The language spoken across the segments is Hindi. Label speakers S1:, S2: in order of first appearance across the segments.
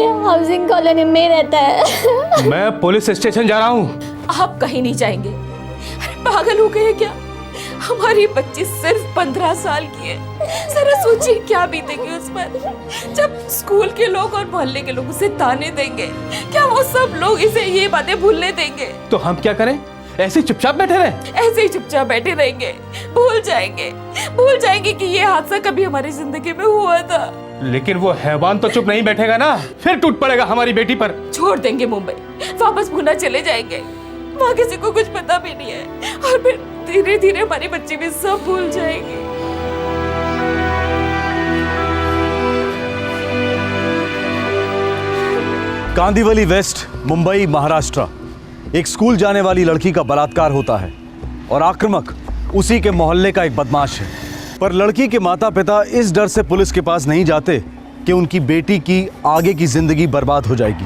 S1: हमारे हाउसिंग कॉलोनी में रहता है।
S2: मैं पुलिस स्टेशन जा रहा हूँ।
S3: आप कहीं नहीं जाएंगे। अरे पागल हो गए क्या? हमारी बच्ची सिर्फ 15 साल की है। जरा सोचिए क्या बीतेगी उस पर जब स्कूल के लोग और मोहल्ले के लोग उसे ताने देंगे। क्या वो सब लोग इसे ये बातें भूलने देंगे?
S2: तो हम क्या करें? ऐसे ही चुपचाप बैठे रहे?
S3: ऐसे ही चुपचाप बैठे रहेंगे? भूल जाएंगे कि ये हादसा कभी हमारी जिंदगी में हुआ था।
S2: लेकिन वो हैवान तो चुप नहीं बैठेगा ना, फिर टूट पड़ेगा हमारी बेटी पर।
S3: छोड़ देंगे मुंबई, वापस पुणे चले जाएंगे। वहाँ किसी को कुछ पता भी नहीं है और फिर धीरे धीरे हमारी बच्ची भी सब भूल जाएगी।
S4: कांदिवली वेस्ट, मुंबई, महाराष्ट्र। एक स्कूल जाने वाली लड़की का बलात्कार होता है और आक्रामक उसी के मोहल्ले का एक बदमाश है। पर लड़की के माता पिता इस डर से पुलिस के पास नहीं जाते कि उनकी बेटी की आगे की जिंदगी बर्बाद हो जाएगी।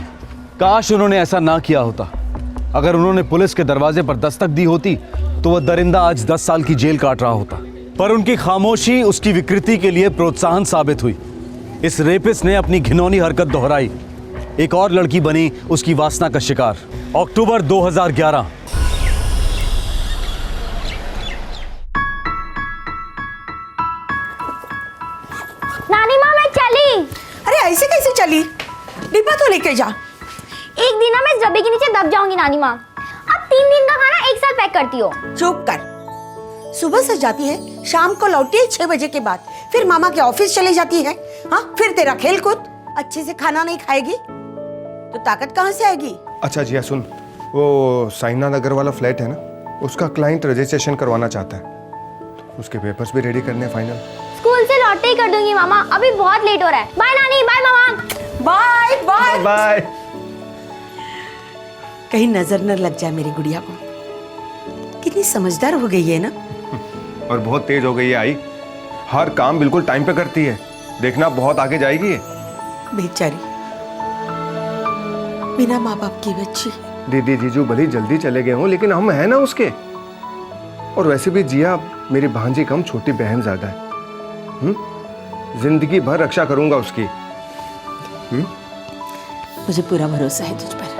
S4: काश उन्होंने ऐसा ना किया होता। अगर उन्होंने पुलिस के दरवाजे पर दस्तक दी होती तो वह दरिंदा आज 10 साल की जेल काट रहा होता। पर उनकी खामोशी उसकी विकृति के लिए प्रोत्साहन साबित हुई। इस रेपिस्ट ने अपनी घिनौनी हरकत दोहराई। एक और लड़की बनी उसकी वासना का शिकार। अक्टूबर 2011।
S1: नानी माँ मैं चली।
S5: अरे ऐसे कैसे चली? डिब्बा तो लेके जा।
S1: एक दिन ना मैं इस डब्बे के नीचे दब जाऊंगी नानी माँ। अब 3 दिन का खाना एक साथ पैक करती हो।
S5: चुप कर। सुबह से जाती है, शाम को लौटी है 6 बजे के बाद। फिर मामा के ऑफिस चले जाती है। हाँ, फिर तेरा खेल कूद। अच्छे से खाना नहीं खाएगी तो ताकत कहाँ से आएगी?
S6: अच्छा जिया सुन, वो साइना नगर वाला फ्लैट है ना, उसका क्लाइंट रजिस्ट्रेशन करवाना चाहता है। तो उसके पेपर्स भी रेडी करने फाइनल।
S1: स्कूल से लौटते ही कर दूंगी मामा, अभी बहुत लेट हो रहा है। बाय नानी, बाय मामा।
S5: Bye bye
S6: bye.
S5: कहीं नजर न लग जाए मेरी गुड़िया को। कितनी समझदार हो गई है ना।
S6: और बहुत तेज हो गई है आई। हर काम बिल्कुल टाइम पे करती है। देखना बहुत आगे जाएगी ये।
S5: बेचारी बिना माँ बाप की बच्ची।
S6: दीदी जीजू भले जल्दी चले गए हों, लेकिन हम हैं ना उसके। और वैसे भी जिया मेरी भांजी कम, छोटी बहन ज्यादा है। जिंदगी भर रक्षा करूंगा उसकी।
S5: मुझे पूरा भरोसा है तुझ पर।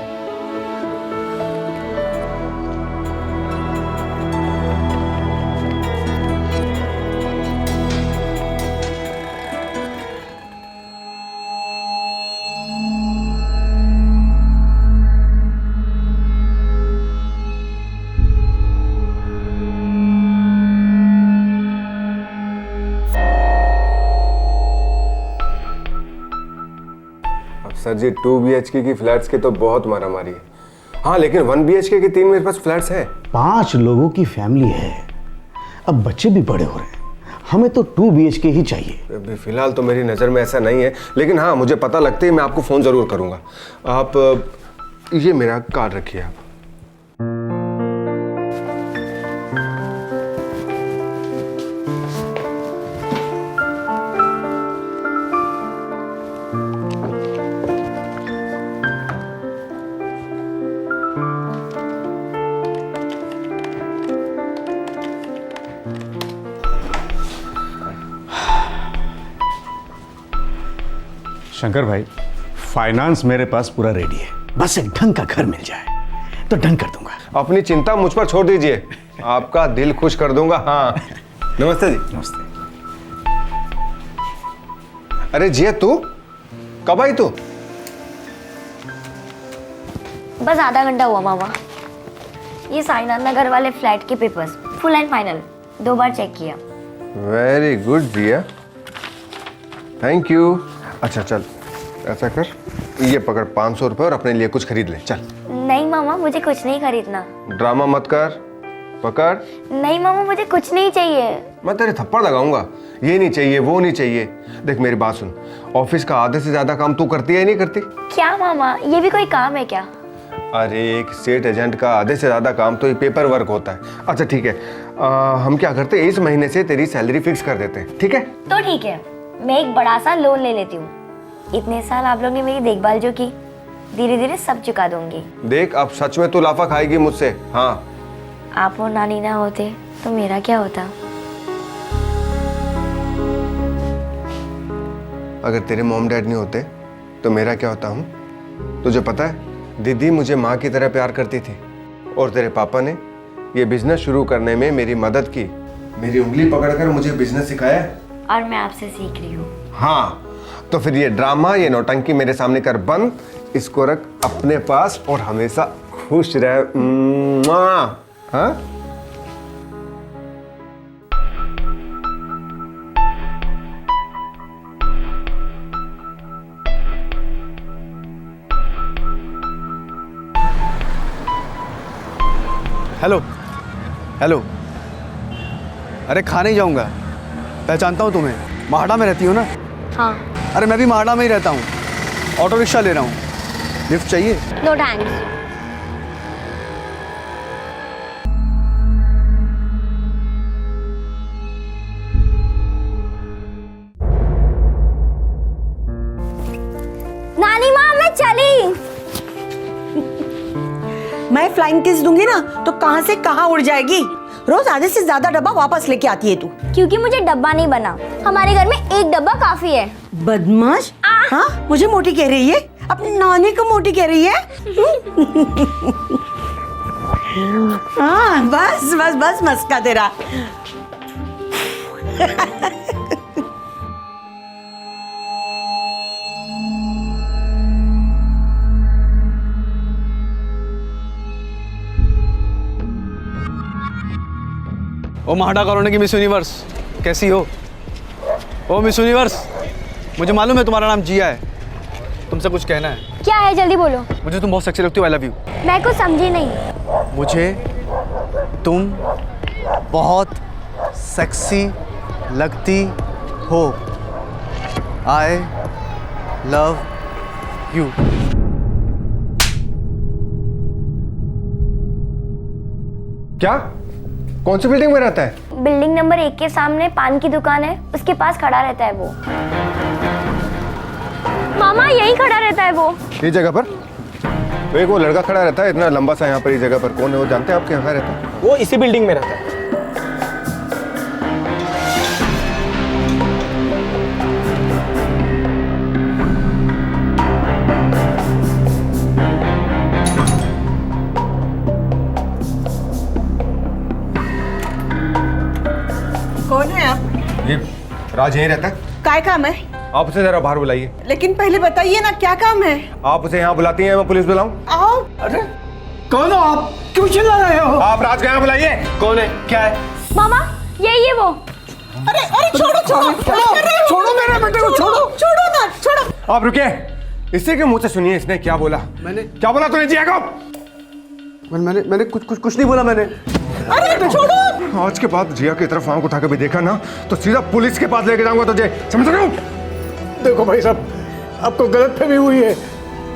S6: सर जी 2 BHK की फ्लैट्स के तो बहुत मारामारी है। हाँ लेकिन 1 BHK के 3 मेरे पास फ्लैट्स हैं।
S7: 5 लोगों की फैमिली है। अब बच्चे भी बड़े हो रहे हैं, हमें तो 2 BHK ही चाहिए।
S6: अभी फिलहाल तो मेरी नज़र में ऐसा नहीं है, लेकिन हाँ मुझे पता लगते ही मैं आपको फ़ोन ज़रूर करूँगा। आप ये मेरा कार्ड रखिए आप।
S7: शंकर भाई, फाइनेंस मेरे पास पूरा रेडी है। बस एक ढंग का घर मिल जाए तो ढंग कर दूंगा।
S6: अपनी चिंता मुझ पर छोड़ दीजिए, आपका दिल खुश कर दूंगा। हाँ नमस्ते जी।
S7: नमस्ते।
S6: अरे जिया तू कब आई तू?
S1: बस आधा घंटा हुआ मामा। ये साईनाथ नगर वाले फ्लैट के पेपर्स फुल एंड फाइनल 2 बार चेक किया।
S6: Very good Jiya, thank you. अच्छा चल ऐसा कर, ये पकड़ 500 रुपए और अपने लिए कुछ खरीद ले। चल।
S1: नहीं मामा, मुझे कुछ नहीं खरीदना।
S6: ड्रामा मत कर, पकड़।
S1: नहीं मामा, मुझे कुछ नहीं चाहिए।
S6: मैं तेरे थप्पड़ लगाऊंगा। ये नहीं चाहिए, वो नहीं चाहिए। देख मेरी बात सुन, ऑफिस का आधे से ज्यादा काम तू करती है नहीं करती?
S1: क्या मामा, ये भी कोई काम है क्या?
S6: अरे एक स्टेट एजेंट का आधे से ज्यादा काम तो ये पेपर वर्क होता है। अच्छा ठीक है, हम क्या करते हैं, इस महीने से तेरी सैलरी फिक्स कर देते हैं, ठीक है?
S1: तो ठीक है, मैं एक बड़ा सा लोन ले लेती हूँ। इतने साल आप लोग ने मेरी देखभाल जो की, धीरे धीरे सब चुका दूंगी।
S6: देख अब सच में तू लाफा खाएगी मुझसे। हाँ
S1: आप और नानी ना होते तो मेरा क्या होता?
S6: अगर तेरे मॉम डैड नहीं होते तो मेरा क्या होता हूँ? तुझे पता है दीदी मुझे माँ की तरह प्यार करती थी और तेरे पापा ने ये बिजनेस शुरू करने में मेरी मदद की, मेरी उंगली पकड़कर मुझे बिजनेस सिखाया।
S1: और मैं आपसे सीख रही हूँ।
S6: हाँ, तो फिर ये ड्रामा, ये नौटंकी मेरे सामने कर बंद, इसको रख अपने पास और हमेशा खुश रह। हाँ?
S4: हेलो हेलो, अरे खाने ही जाऊंगा। पहचानता हूँ तुम्हें, माहड़ा में रहती हो ना?
S1: हाँ।
S4: अरे मैं भी माहड़ा में ही रहता हूँ, ऑटो रिक्शा ले रहा हूँ। लिफ्ट चाहिए?
S1: No thanks. नानी माँ मैं चली।
S5: मैं फ्लाइंग किस दूंगी ना तो कहां से कहां उड़ जाएगी। रोज आधे से ज्यादा डब्बा वापस लेके आती है तू।
S1: क्योंकि मुझे डब्बा नहीं बना, हमारे घर में एक डब्बा काफी है।
S5: बदमाश। हाँ, मुझे मोटी कह रही है, अपनी नानी को मोटी कह रही है। हाँ, बस बस बस मस्का तेरा।
S4: ओ माहड़ा कॉलोनी की मिस यूनिवर्स, कैसी हो? ओ मिस यूनिवर्स, मुझे मालूम है तुम्हारा नाम जिया है, तुमसे कुछ कहना है।
S1: क्या है, जल्दी बोलो।
S4: मुझे तुम बहुत सेक्सी लगती हो, आई लव यू।
S1: मैं कुछ समझी नहीं।
S4: मुझे तुम बहुत सेक्सी लगती हो, आई लव यू।
S6: क्या? कौन सी बिल्डिंग में रहता है?
S1: बिल्डिंग नंबर 1 के सामने पान की दुकान है, उसके पास खड़ा रहता है वो। मामा यही खड़ा रहता है वो।
S6: ये जगह पर? तो एक वो लड़का खड़ा रहता है इतना लंबा सा यहाँ पर, इस जगह पर कौन है वो जानते हैं आपके? यहाँ रहता है
S8: वो इसी बिल्डिंग में रहता है।
S5: कौन है आप?
S6: ये राज यहीं रहता है।
S5: काय काम है?
S6: आप उसे जरा बाहर बुलाइए।
S5: लेकिन पहले बताइए ना क्या काम है?
S6: आप उसे यहाँ बुलाती हैं, मैं पुलिस बुलाऊं?
S5: आओ।
S8: अरे कौन हो आप? क्यों चिल्ला रहे हो?
S6: आप राज को यहाँ बुलाइए।
S8: कौन है? क्या है?
S1: मामा यही है वो।
S5: अरे अरे छोड़ो छोड़ो
S8: छोड़ो मेरे बेटे को, छोड़ो।
S5: छोड़ो ना, छोड़ो।
S6: आप रुकिए, इसी के मुंह से सुनिए इसने क्या बोला।
S4: मैंने
S6: क्या बोला तूने जिया को?
S4: मैंने कुछ नहीं बोला मैंने।
S5: अरे छोड़ो।
S6: आज के बाद जिया की तरफ आंख उठा के भी देखा ना तो सीधा पुलिस के पास लेके जाऊंगा तुझे, समझ रहे हो?
S8: देखो भाई साहब, आपको गलतफहमी हुई है,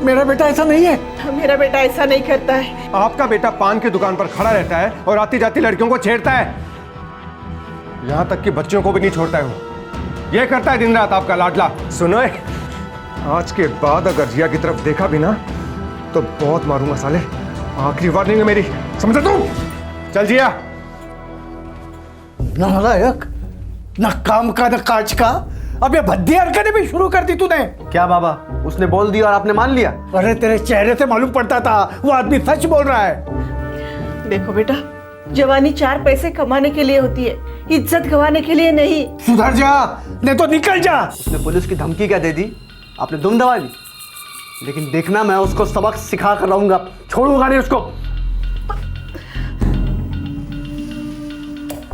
S8: मेरा बेटा ऐसा नहीं है।
S5: मेरा बेटा ऐसा नहीं करता है।
S6: आपका बेटा पान की दुकान पर खड़ा रहता है और आती जाती लड़कियों को छेड़ता है, यहां तक कि बच्चों को भी नहीं छोड़ता है वो। ये करता है दिन रात आपका लाडला। सुनो, आज के बाद अगर जिया की तरफ देखा भी ना तो बहुत मारूंगा साले। आखिरी वार्निंग है मेरी, समझ तू? चल जिया।
S8: नालायक, न काम का न काज का, अब ये भद्दी हरकतें भी शुरू कर दी तूने।
S4: क्या बाबा, उसने बोल दिया और आपने मान लिया?
S8: अरे तेरे चेहरे से मालूम पड़ता था वो आदमी सच बोल रहा है।
S5: देखो बेटा, जवानी 4 पैसे कमाने के लिए होती है, इज्जत गंवाने के लिए नहीं।
S8: सुधर जा, नहीं तो निकल जा।
S4: उसने पुलिस की धमकी क्या दे दी? आपने दुम दबा दी। लेकिन देखना, मैं उसको सबक सिखा कर रहूंगा, छोड़ूंगा नहीं उसको।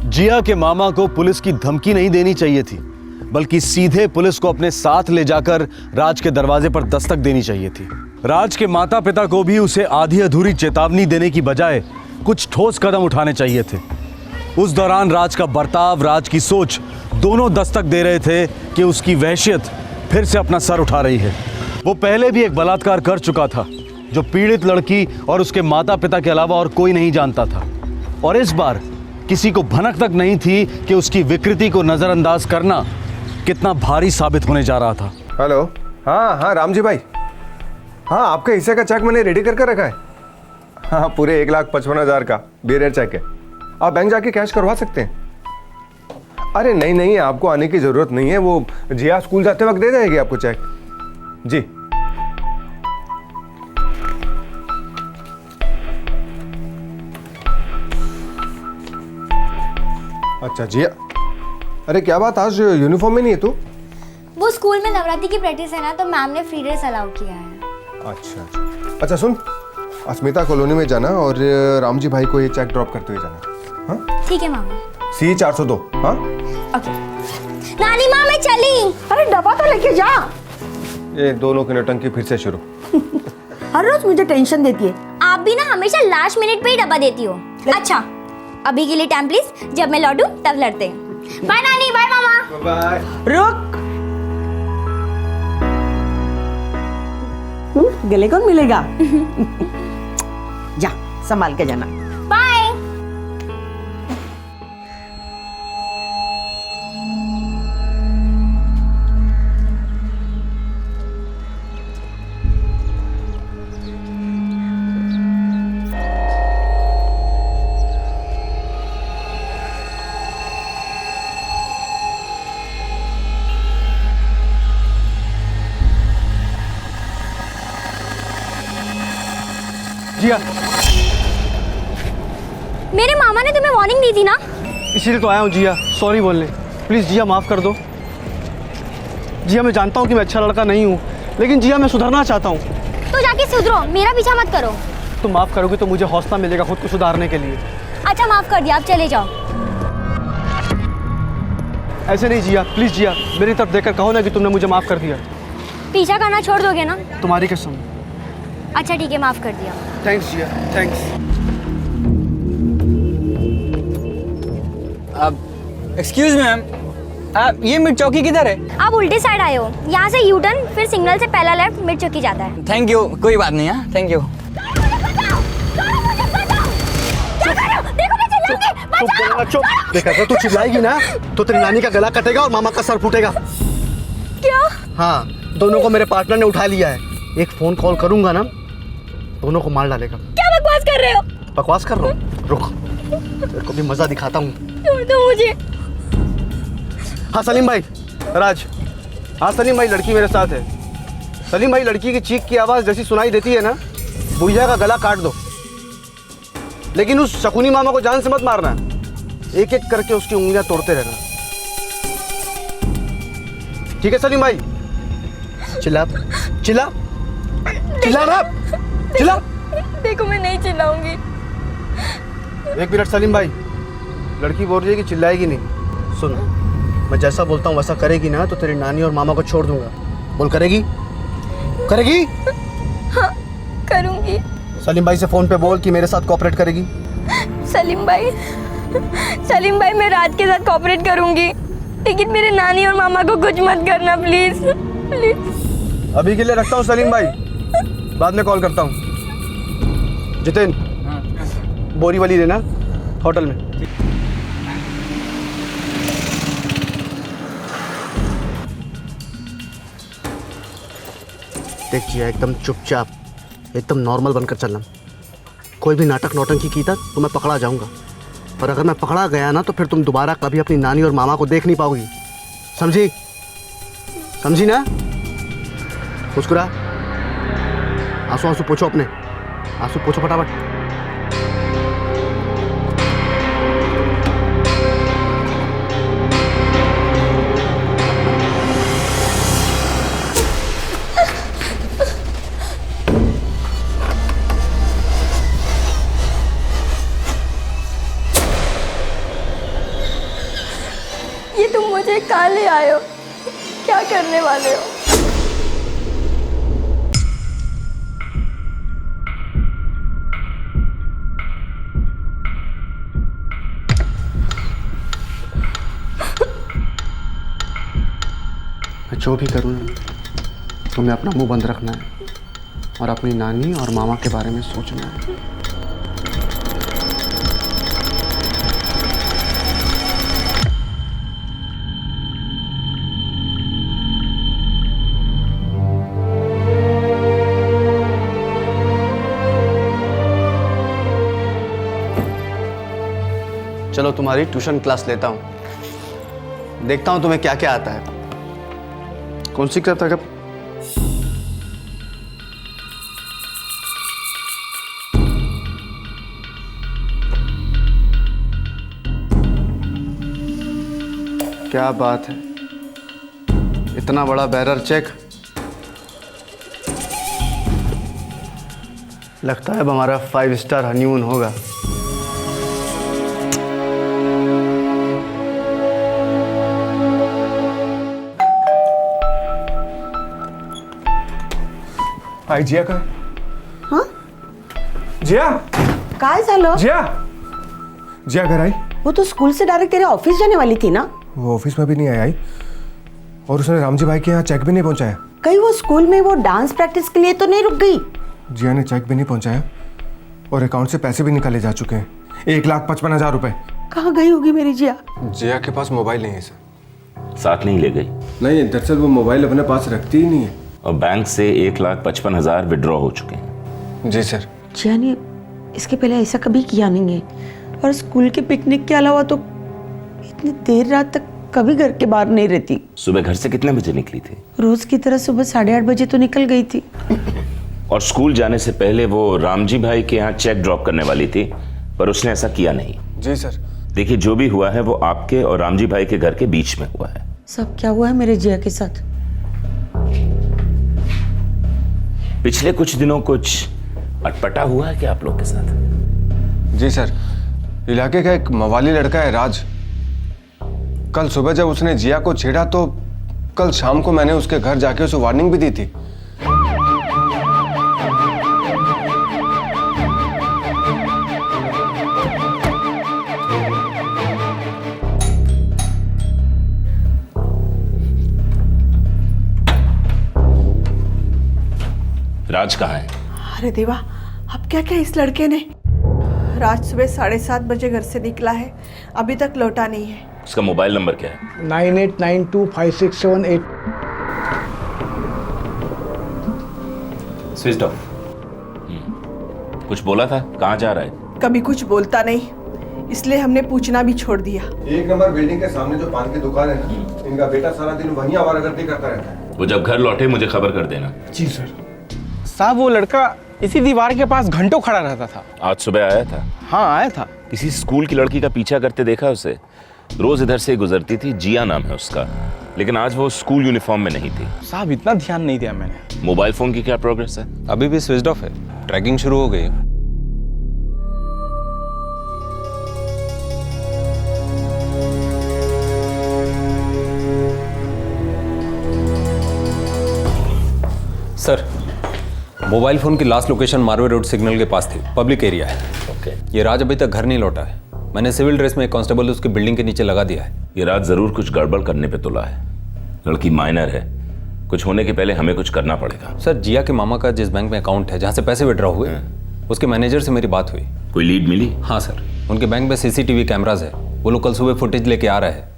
S4: जिया के मामा को पुलिस की धमकी नहीं देनी चाहिए थी, बल्कि सीधे पुलिस को अपने साथ ले जाकर राज के दरवाजे पर दस्तक देनी चाहिए थी। राज के माता पिता को भी उसे आधी अधूरी चेतावनी देने की बजाय कुछ ठोस कदम उठाने चाहिए थे। उस दौरान राज का बर्ताव, राज की सोच दोनों दस्तक दे रहे थे कि उसकी वहशियत फिर से अपना सर उठा रही है। वो पहले भी एक बलात्कार कर चुका था जो पीड़ित लड़की और उसके माता पिता के अलावा और कोई नहीं जानता था, और इस बार किसी को भनक तक नहीं थी कि उसकी विकृति को नजरअंदाज करना कितना भारी साबित होने जा रहा था।
S6: हेलो, हाँ हाँ राम जी भाई, हाँ आपके हिस्से का चेक मैंने रेडी करके रखा है। हाँ, पूरे 1,55,000 का बेरियर चेक है, आप बैंक जाके कैश करवा सकते हैं। अरे नहीं नहीं, आपको आने की ज़रूरत नहीं है, वो जिया स्कूल जाते वक्त दे जाएगी आपको चेक। जी अच्छा जिया, अरे क्या बात, आज यूनिफॉर्म में नहीं है तू?
S1: वो स्कूल में नवरात्रि की प्रैक्टिस है ना, तो मैम ने फ्री ड्रेस अलाउ किया है।
S6: अच्छा सुन, अस्मिता कॉलोनी में जाना और रामजी भाई को ये चेक ड्रॉप करते हुए जाना। हाँ
S1: ठीक है मामा।
S6: सी 402। हाँ
S1: ओके। नानी माँ मैं चली।
S5: अरे डब्बा तो लेके जा।
S6: ये दोनों की नौटंकी फिर से शुरू।
S5: हर रोज मुझे टेंशन देती है।
S1: आप भी ना हमेशा लास्ट मिनट पे ही डब्बा देती हो। अच्छा अभी के लिए टाइम प्लीज, जब मैं लौटूं तब लड़ते हैं। बाय नानी, बाय मामा।
S6: बाय।
S5: रुक, गले कौन मिलेगा? जा संभाल के जाना।
S1: बाय।
S9: जिया,
S1: मेरे मामा ने तुम्हें वार्निंग दी थी ना?
S9: इसीलिए तो आया हूँ जिया, सॉरी बोलने। प्लीज़ जिया माफ़ कर दो। जिया मैं जानता हूँ कि मैं अच्छा लड़का नहीं हूँ, लेकिन जिया मैं सुधरना चाहता हूँ।
S1: तो जाके सुधरो, मेरा पीछा मत करो।
S9: तुम माफ़ करोगे तो मुझे हौसला मिलेगा खुद को सुधारने के लिए।
S1: अच्छा माफ कर दिया, आप चले जाओ।
S9: ऐसे नहीं जिया, प्लीज़ जिया, मेरी तरफ देखकर कहो ना कि तुमने मुझे माफ़ कर दिया।
S1: पीछा करना छोड़ दोगे ना?
S9: तुम्हारी कसम।
S1: अच्छा ठीक है, माफ कर दिया।
S9: थैंक्स जिया, थैंक्स।
S10: एक्सक्यूज मैम, ये मिर्च चौकी किधर है?
S1: आप उल्टे साइड आए हो, यहाँ से यू टर्न, फिर सिग्नल से पहला लेफ्ट, मिर्च चौकी जाता है।
S10: थैंक यू, कोई बात नहीं है, थैंक यू।
S9: चुप, देखा तो तू चिल्लाएगी ना तो तेरी नानी का गला कटेगा और मामा का सर फूटेगा।
S1: क्या?
S9: हाँ, दोनों को मेरे पार्टनर ने उठा लिया है। एक फोन कॉल करूंगा ना, दोनों को मार डालेगा।
S1: क्या बकवास कर रहे हो?
S9: बकवास कर रहा हूँ? रुक, तेरे को भी मजा दिखाता हूँ।
S1: छोड़ दो मुझे।
S9: हाँ सलीम भाई, राज। हाँ सलीम भाई, लड़की मेरे साथ है। सलीम भाई, लड़की की चीख की आवाज़ जैसी सुनाई देती है ना, बुढ़िया का गला काट दो। लेकिन उस शकुनी मामा को जान से मत मारना, एक एक करके उसकी उंगलियां तोड़ते रहना। ठीक है सलीम भाई? चिल्ला चिल्ला चिल्ला ना, चिल्ला।
S1: देखो मैं नहीं चिल्लाऊंगी।
S9: एक मिनट सलीम भाई, लड़की बोल रही है कि चिल्लाएगी नहीं। सुन, मैं जैसा बोलता हूँ वैसा करेगी ना तो तेरी नानी और मामा को छोड़ दूंगा। बोल, करेगी? करेगी?
S1: हाँ करूंगी।
S9: सलीम भाई से फोन पे बोल कि मेरे साथ कोऑपरेट करेगी।
S1: सलीम भाई, सलीम भाई मैं राज के साथ कोऑपरेट करूंगी, लेकिन मेरे नानी और मामा को कुछ मत करना प्लीज, प्लीज।
S9: अभी के लिए रखता हूँ सलीम भाई, बाद में कॉल करता हूँ। जितेन, बोरी वाली देना होटल में। देख जिया, एकदम चुपचाप, एकदम नॉर्मल बनकर चलना। कोई भी नाटक नौटंकी की था तो मैं पकड़ा जाऊंगा, पर अगर मैं पकड़ा गया ना तो फिर तुम दोबारा कभी अपनी नानी और मामा को देख नहीं पाओगी। समझी? समझी ना? मुस्कुरा, आंसू आंसू पूछो अपने, आंसू पूछो फटाफट।
S1: ये तुम मुझे कहाँ ले आए हो? क्या करने वाले हो?
S9: मैं जो भी करूँ ना, तुम्हें अपना मुंह बंद रखना है और अपनी नानी और मामा के बारे में सोचना है। चलो तुम्हारी ट्यूशन क्लास लेता हूँ, देखता हूँ तुम्हें क्या क्या आता है। कौन सी किताब था? क्या बात है, इतना बड़ा बैरर चेक। लगता है अब हमारा 5 स्टार हनीमून होगा।
S6: आई जिया का?
S5: हाँ?
S6: जिया?
S5: काय झालं?
S6: जिया? जिया घर आई?
S5: वो तो स्कूल से डायरेक्ट तेरे ऑफिस जाने वाली थी ना?
S6: वो ऑफिस में भी नहीं आई और उसने रामजी भाई के यहाँ चेक भी नहीं पहुंचाया।
S5: कहीं वो स्कूल में वो डांस प्रैक्टिस के लिए तो नहीं रुक गई?
S6: जिया ने चेक भी नहीं पहुंचाया और अकाउंट से पैसे भी निकाले जा चुके हैं, 1,55,000 रुपए।
S5: कहाँ गई होगी मेरी जिया?
S6: जिया के पास मोबाइल नहीं है सर।
S11: साथ नहीं ले गई?
S6: नहीं, दरअसल वो मोबाइल अपने पास रखती ही नहीं है।
S11: और बैंक से 1,55,000 विड्रॉ हो चुके हैं।
S6: जी सर।
S5: जिया ने इसके पहले ऐसा कभी किया नहीं है और स्कूल के पिकनिक के अलावा तो इतनी देर रात तक कभी घर के बाहर नहीं रहती।
S11: सुबह घर से कितने बजे निकली थी?
S5: रोज की तरह सुबह 8:30 बजे तो निकल गई थी।
S11: और स्कूल जाने से पहले वो रामजी भाई के यहाँ चेक ड्रॉप करने वाली थी, पर उसने ऐसा किया नहीं।
S6: जी सर।
S11: देखिए, जो भी हुआ है वो आपके और रामजी भाई के घर के बीच में हुआ है।
S5: सब क्या हुआ है मेरे जिया के साथ?
S11: पिछले कुछ दिनों कुछ अटपटा हुआ है क्या आप लोग के साथ?
S6: जी सर, इलाके का एक मवाली लड़का है राज। कल सुबह जब उसने जिया को छेड़ा तो कल शाम को मैंने उसके घर जाके उसे वार्निंग भी दी थी।
S11: राज कहाँ है?
S12: अरे देवा, अब क्या क्या इस लड़के ने। रात सुबह 7:30 बजे घर से निकला है, अभी तक लौटा नहीं है।
S11: उसका मोबाइल नंबर क्या है?
S8: 98925678।
S11: Switch off. कुछ बोला था? कहाँ जा रहा है?
S12: कभी कुछ बोलता नहीं, इसलिए हमने पूछना भी छोड़ दिया।
S6: 1 नंबर बिल्डिंग के सामने जो पान की दुकान है ना, इनका बेटा सारा दिन वहीं आवारागर्दी करता रहता है।
S11: वो जब घर लौटे मुझे खबर कर देना।
S10: जी सर। साहब वो लड़का इसी दीवार के पास घंटों खड़ा रहता था।
S11: आज सुबह आया था?
S10: हाँ आया था।
S11: किसी स्कूल की लड़की का पीछा करते देखा उसे? रोज इधर से गुजरती थी, जिया नाम है उसका, लेकिन आज वो स्कूल यूनिफॉर्म में नहीं थी।
S10: साहब इतना ध्यान नहीं दिया मैंने।
S11: मोबाइल फोन की क्या प्रोग्रेस है?
S13: अभी भी स्विच ऑफ है, ट्रैकिंग शुरू हो गई। सर, मोबाइल फोन की last location Marve road signal के पास थी, पब्लिक एरिया है।
S11: ओके।
S13: ये राज अभी तक घर नहीं लौटा है। मैंने सिविल ड्रेस में एक कांस्टेबल उसकी बिल्डिंग के नीचे लगा दिया है।
S11: ये राज जरूर कुछ गड़बड़ करने पे तुला है। लड़की माइनर है, कुछ होने के पहले हमें कुछ करना पड़ेगा।
S13: सर, जिया के मामा का जिस बैंक में अकाउंट है, जहाँ से पैसे विड्रॉ हुए, उसके मैनेजर से मेरी बात हुई।
S11: कोई लीड मिली?
S13: हाँ सर, उनके बैंक में सीसीटीवी कैमराज है। वो लोग कल सुबह फुटेज लेके आ रहे हैं।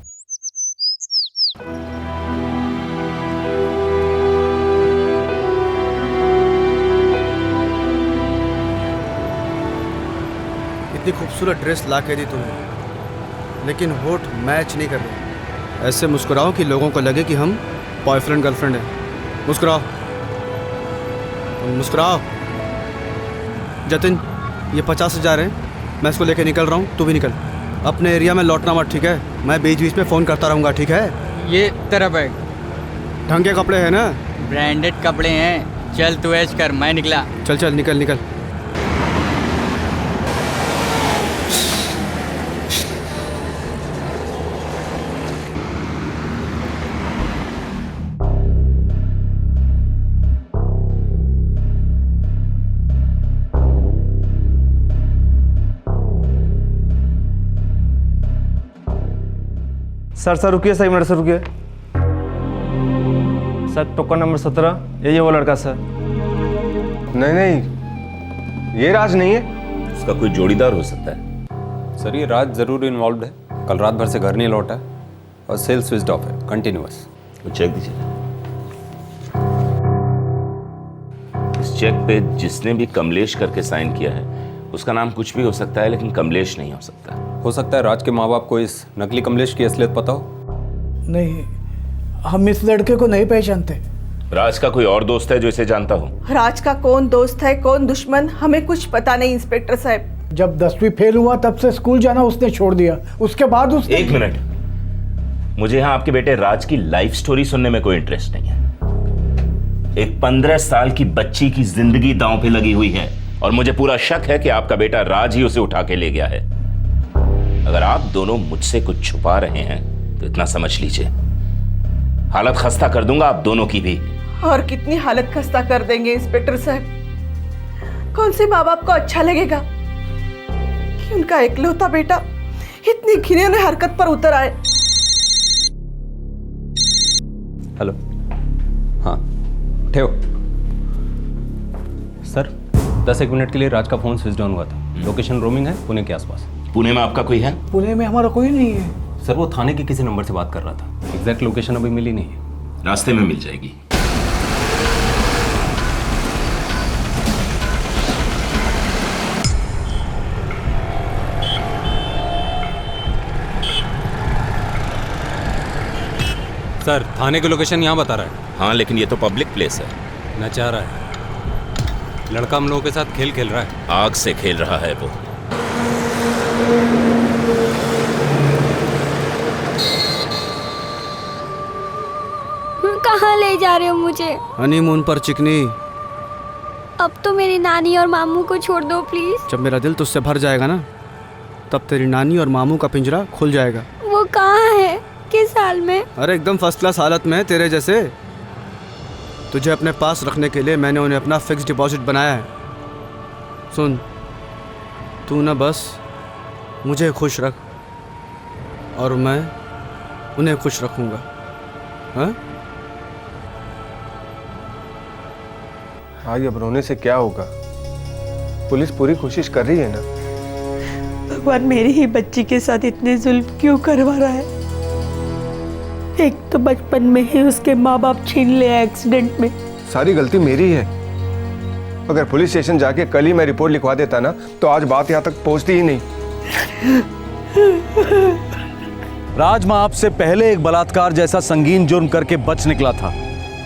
S9: इतनी खूबसूरत ड्रेस ला के दी तुम्हें, लेकिन होठ मैच नहीं कर रहे। ऐसे मुस्कुराओ कि लोगों को लगे कि हम बॉयफ्रेंड गर्लफ्रेंड हैं। मुस्कुराओ, मुस्कुराओ। जतिन, ये 50,000 है, मैं इसको लेके निकल रहा हूँ, तू भी निकल। अपने एरिया में लौटना मत, ठीक है? मैं बीच बीच में फ़ोन करता रहूँगा, ठीक है?
S10: ये तेरा बैग।
S9: ढंग के कपड़े हैं ना?
S10: ब्रांडेड कपड़े हैं। चल तू ऐश कर, मैं निकला।
S9: चल चल, निकल निकल।
S14: सर रुकिए, सर 1 मिनट सर, रुकिए सर। टोकन नंबर 17, यही वो लड़का सर।
S6: नहीं नहीं, ये राज नहीं है।
S11: उसका कोई जोड़ीदार हो सकता है।
S13: सर, ये राज जरूर इन्वॉल्व है। कल रात भर से घर नहीं लौटा और सेल स्विच ऑफ है, कंटिन्यूअस।
S11: चेक दीजिए। इस चेक पे जिसने भी कमलेश करके साइन किया है, उसका नाम कुछ भी हो सकता है, लेकिन कमलेश नहीं हो सकता।
S13: हो सकता है राज के माँ बाप को इस नकली कमलेश की असलियत पता हो।
S8: नहीं, हम इस लड़के को नहीं पहचानते।
S11: राज का कोई और दोस्त है जो इसे जानता हो?
S12: राज का कौन दोस्त है, कौन दुश्मन, हमें कुछ पता नहीं इंस्पेक्टर साहब।
S8: जब 10वीं फेल हुआ तब से स्कूल जाना उसने छोड़ दिया। उसके बाद उसने...
S11: 1 मिनट, मुझे यहाँ आपके बेटे राज की लाइफ स्टोरी सुनने में कोई इंटरेस्ट नहीं है। एक 15 साल की बच्ची की जिंदगी दांव पे लगी हुई है और मुझे पूरा शक है कि आपका बेटा राज ही उसे उठा के ले गया है। अगर आप दोनों मुझसे कुछ छुपा रहे हैं तो इतना समझ लीजिए, हालत खस्ता कर दूंगा आप दोनों की भी।
S12: और कितनी हालत खस्ता कर देंगे इंस्पेक्टर साहब? कौन से माँ बाप को अच्छा लगेगा कि उनका इकलौता बेटा इतनी घिनौनी हरकत पर उतर आए?
S13: हेलो, हाँ ठेव सर। 10 मिनट के लिए राज का फोन स्विच ऑन हुआ था। लोकेशन रोमिंग है पुणे के आसपास।
S11: पुणे में आपका कोई है?
S8: पुणे में हमारा कोई नहीं है
S13: सर, वो थाने के किसी नंबर से बात कर रहा था। एग्जैक्ट लोकेशन अभी मिली नहीं है।
S11: रास्ते में मिल जाएगी।
S13: सर, थाने की लोकेशन यहाँ बता रहा है।
S11: हाँ, लेकिन ये तो पब्लिक प्लेस है।
S13: नचा रहा है। लड़का हम लोगों के साथ खेल खेल रहा है।
S11: आग से खेल रहा है वो।
S1: कहाँ ले जा रहे हो मुझे?
S9: हनीमून पर चिकनी।
S1: अब तो मेरी नानी और मामू को छोड़ दो प्लीज।
S9: जब मेरा दिल तुझसे भर जाएगा ना, तब तेरी नानी और मामू का पिंजरा खुल जाएगा।
S1: वो कहाँ है? किस हाल में?
S9: अरे एकदम फर्स्ट क्लास हालत में, तेरे जैसे। तुझे अपने पास रखने के लिए मैंने उन्हें अपना फिक्स डिपॉजिट बनाया है। सुन, तू ना बस मुझे खुश रख और मैं उन्हें खुश रखूँगा। हाँ?
S6: भाई, अब रोने से क्या होगा? पुलिस पूरी कोशिश कर रही है ना।
S12: भगवान मेरी ही बच्ची के साथ इतने जुल्म क्यों करवा रहा है? एक तो बचपन में ही उसके माँ बाप छीन ले एक्सीडेंट में।
S6: सारी गलती मेरी है। अगर पुलिस स्टेशन जाके कल ही मैं रिपोर्ट लिखवा देता ना, तो आज बात यहाँ तक पहुँचती ही नहीं।
S4: राज माँ आपसे पहले एक बलात्कार जैसा संगीन जुर्म करके बच निकला था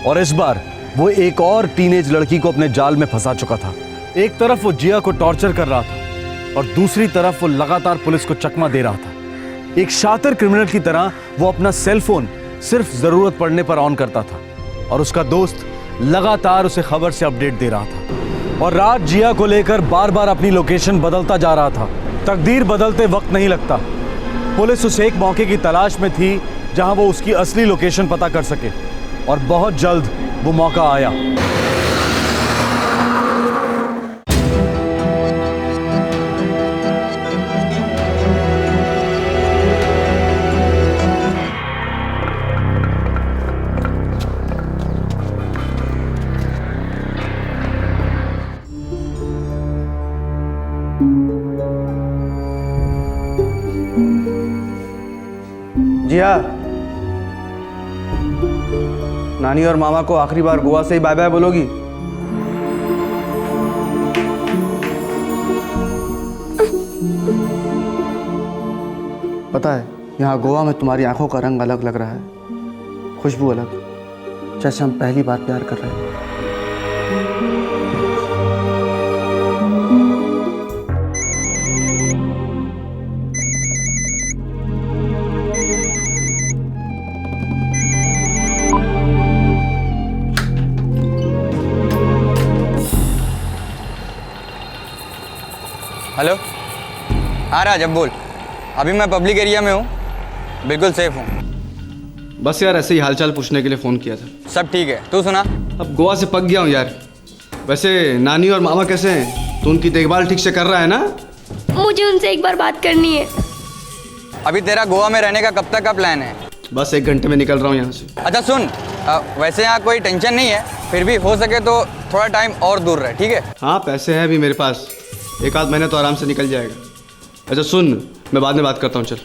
S4: और इस बार वो एक और टीनेज लड़की को अपने जाल में फंसा चुका था। एक तरफ वो जिया को टॉर्चर कर रहा था और दूसरी तरफ वो लगातार पुलिस को चकमा दे रहा था। एक शातिर क्रिमिनल की तरह वो अपना सेल फोन सिर्फ जरूरत पड़ने पर ऑन करता था और उसका दोस्त लगातार उसे खबर से अपडेट दे रहा था। और राज जिया को लेकर बार बार अपनी लोकेशन बदलता जा रहा था। तकदीर बदलते वक्त नहीं लगता। पुलिस उस एक मौके की तलाश में थी जहां वो उसकी असली लोकेशन पता कर सके और बहुत जल्द वो मौका आया।
S9: जिया, नानी और मामा को आखिरी बार गोवा से ही बाय बाय बोलोगी? पता है, यहाँ गोवा में तुम्हारी आंखों का रंग अलग लग रहा है, खुशबू अलग, जैसे हम पहली बार प्यार कर रहे हैं।
S10: हेलो, हाँ राज, अब बोल। अभी मैं पब्लिक एरिया में हूँ, बिल्कुल सेफ हूँ।
S9: बस यार ऐसे ही हालचाल पूछने के लिए फ़ोन किया था।
S10: सब ठीक है, तू सुना?
S9: अब गोवा से पक गया हूँ यार। वैसे नानी और मामा कैसे हैं? तो उनकी देखभाल ठीक से कर रहा है ना?
S1: मुझे उनसे एक बार बात करनी है।
S10: अभी तेरा गोवा में रहने का कब तक का प्लान है?
S9: बस 1 घंटे में निकल रहा हूँ यहाँ से।
S10: अच्छा सुन, वैसे यहाँ कोई टेंशन नहीं है, फिर भी हो सके तो थोड़ा टाइम और दूर रहे, ठीक है?
S9: हाँ, पैसे हैं अभी मेरे पास, 1 आध महीना तो आराम से निकल जाएगा। अच्छा सुन, मैं बाद में बात करता हूँ, चल।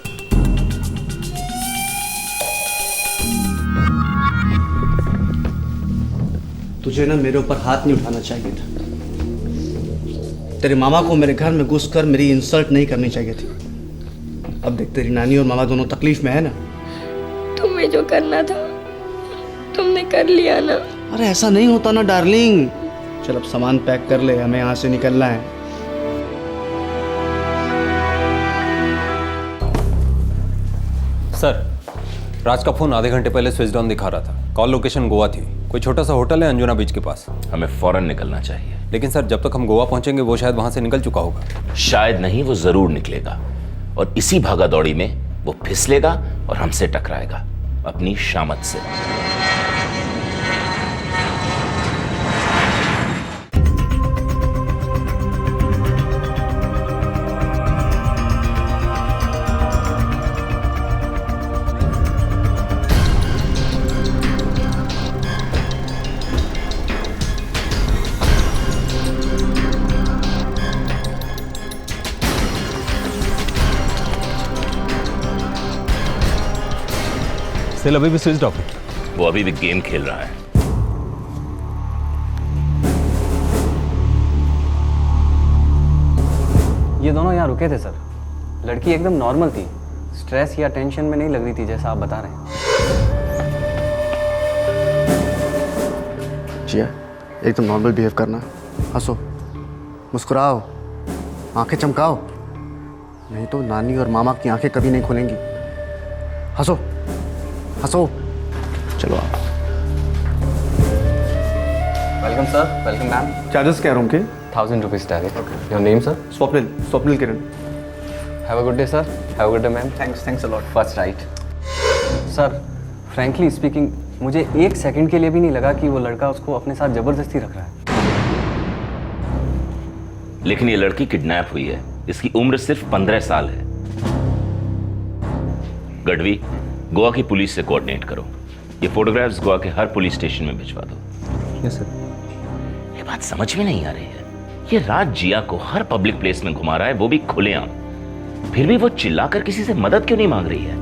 S9: तुझे ना मेरे ऊपर हाथ नहीं उठाना चाहिए था। तेरे मामा को मेरे घर में घुसकर मेरी इंसल्ट नहीं करनी चाहिए थी। अब देख, तेरी नानी और मामा दोनों तकलीफ में है ना।
S1: तुम्हें जो करना था तुमने कर लिया ना।
S9: अरे ऐसा नहीं होता ना डार्लिंग। चल अब सामान पैक कर ले, हमें यहाँ से निकलना है।
S13: सर, राज का फोन आधे घंटे पहले स्विच ऑन दिखा रहा था। कॉल लोकेशन गोवा थी। कोई छोटा सा होटल है अंजुना बीच के पास।
S11: हमें फौरन निकलना चाहिए।
S13: लेकिन सर जब तक हम गोवा पहुंचेंगे वो शायद वहां से निकल चुका होगा।
S11: शायद नहीं, वो जरूर निकलेगा और इसी भागा दौड़ी में वो फिसलेगा और हमसे टकराएगा अपनी शामत से।
S13: सेल अभी भी स्विच ऑफ है।
S11: वो अभी भी गेम खेल रहा है।
S15: ये दोनों यहाँ रुके थे सर। लड़की एकदम नॉर्मल थी, स्ट्रेस या टेंशन में नहीं लग रही थी जैसा आप बता रहे हैं।
S9: जिया, एकदम नॉर्मल बिहेव करना, हंसो, मुस्कुराओ, आंखें चमकाओ, नहीं तो नानी और मामा की आंखें कभी नहीं खुलेंगी। हंसो हंसो। चलो आप।
S15: Welcome sir, welcome ma'am.
S14: Charges क्या रूम के?
S15: 1000 rupees direct. Your name sir?
S14: Swapnil Kiran.
S15: Have a good day sir. Have a good day ma'am.
S14: Thanks a lot.
S15: First right. Sir frankly speaking मुझे एक सेकंड के लिए भी नहीं लगा कि वो लड़का उसको अपने साथ जबरदस्ती रख रहा है।
S11: लेकिन ये लड़की किडनैप हुई है। इसकी उम्र सिर्फ 15 साल है। गढ़वी, गोवा की पुलिस से कोऑर्डिनेट करो। ये फोटोग्राफ्स गोवा के हर पुलिस स्टेशन में भिजवा दो।
S14: Yes sir.
S11: ये बात समझ में नहीं आ रही है। ये राज जिया को हर पब्लिक प्लेस में घुमा रहा है, वो भी खुलेआम। फिर भी वो चिल्लाकर किसी से मदद क्यों नहीं मांग रही है?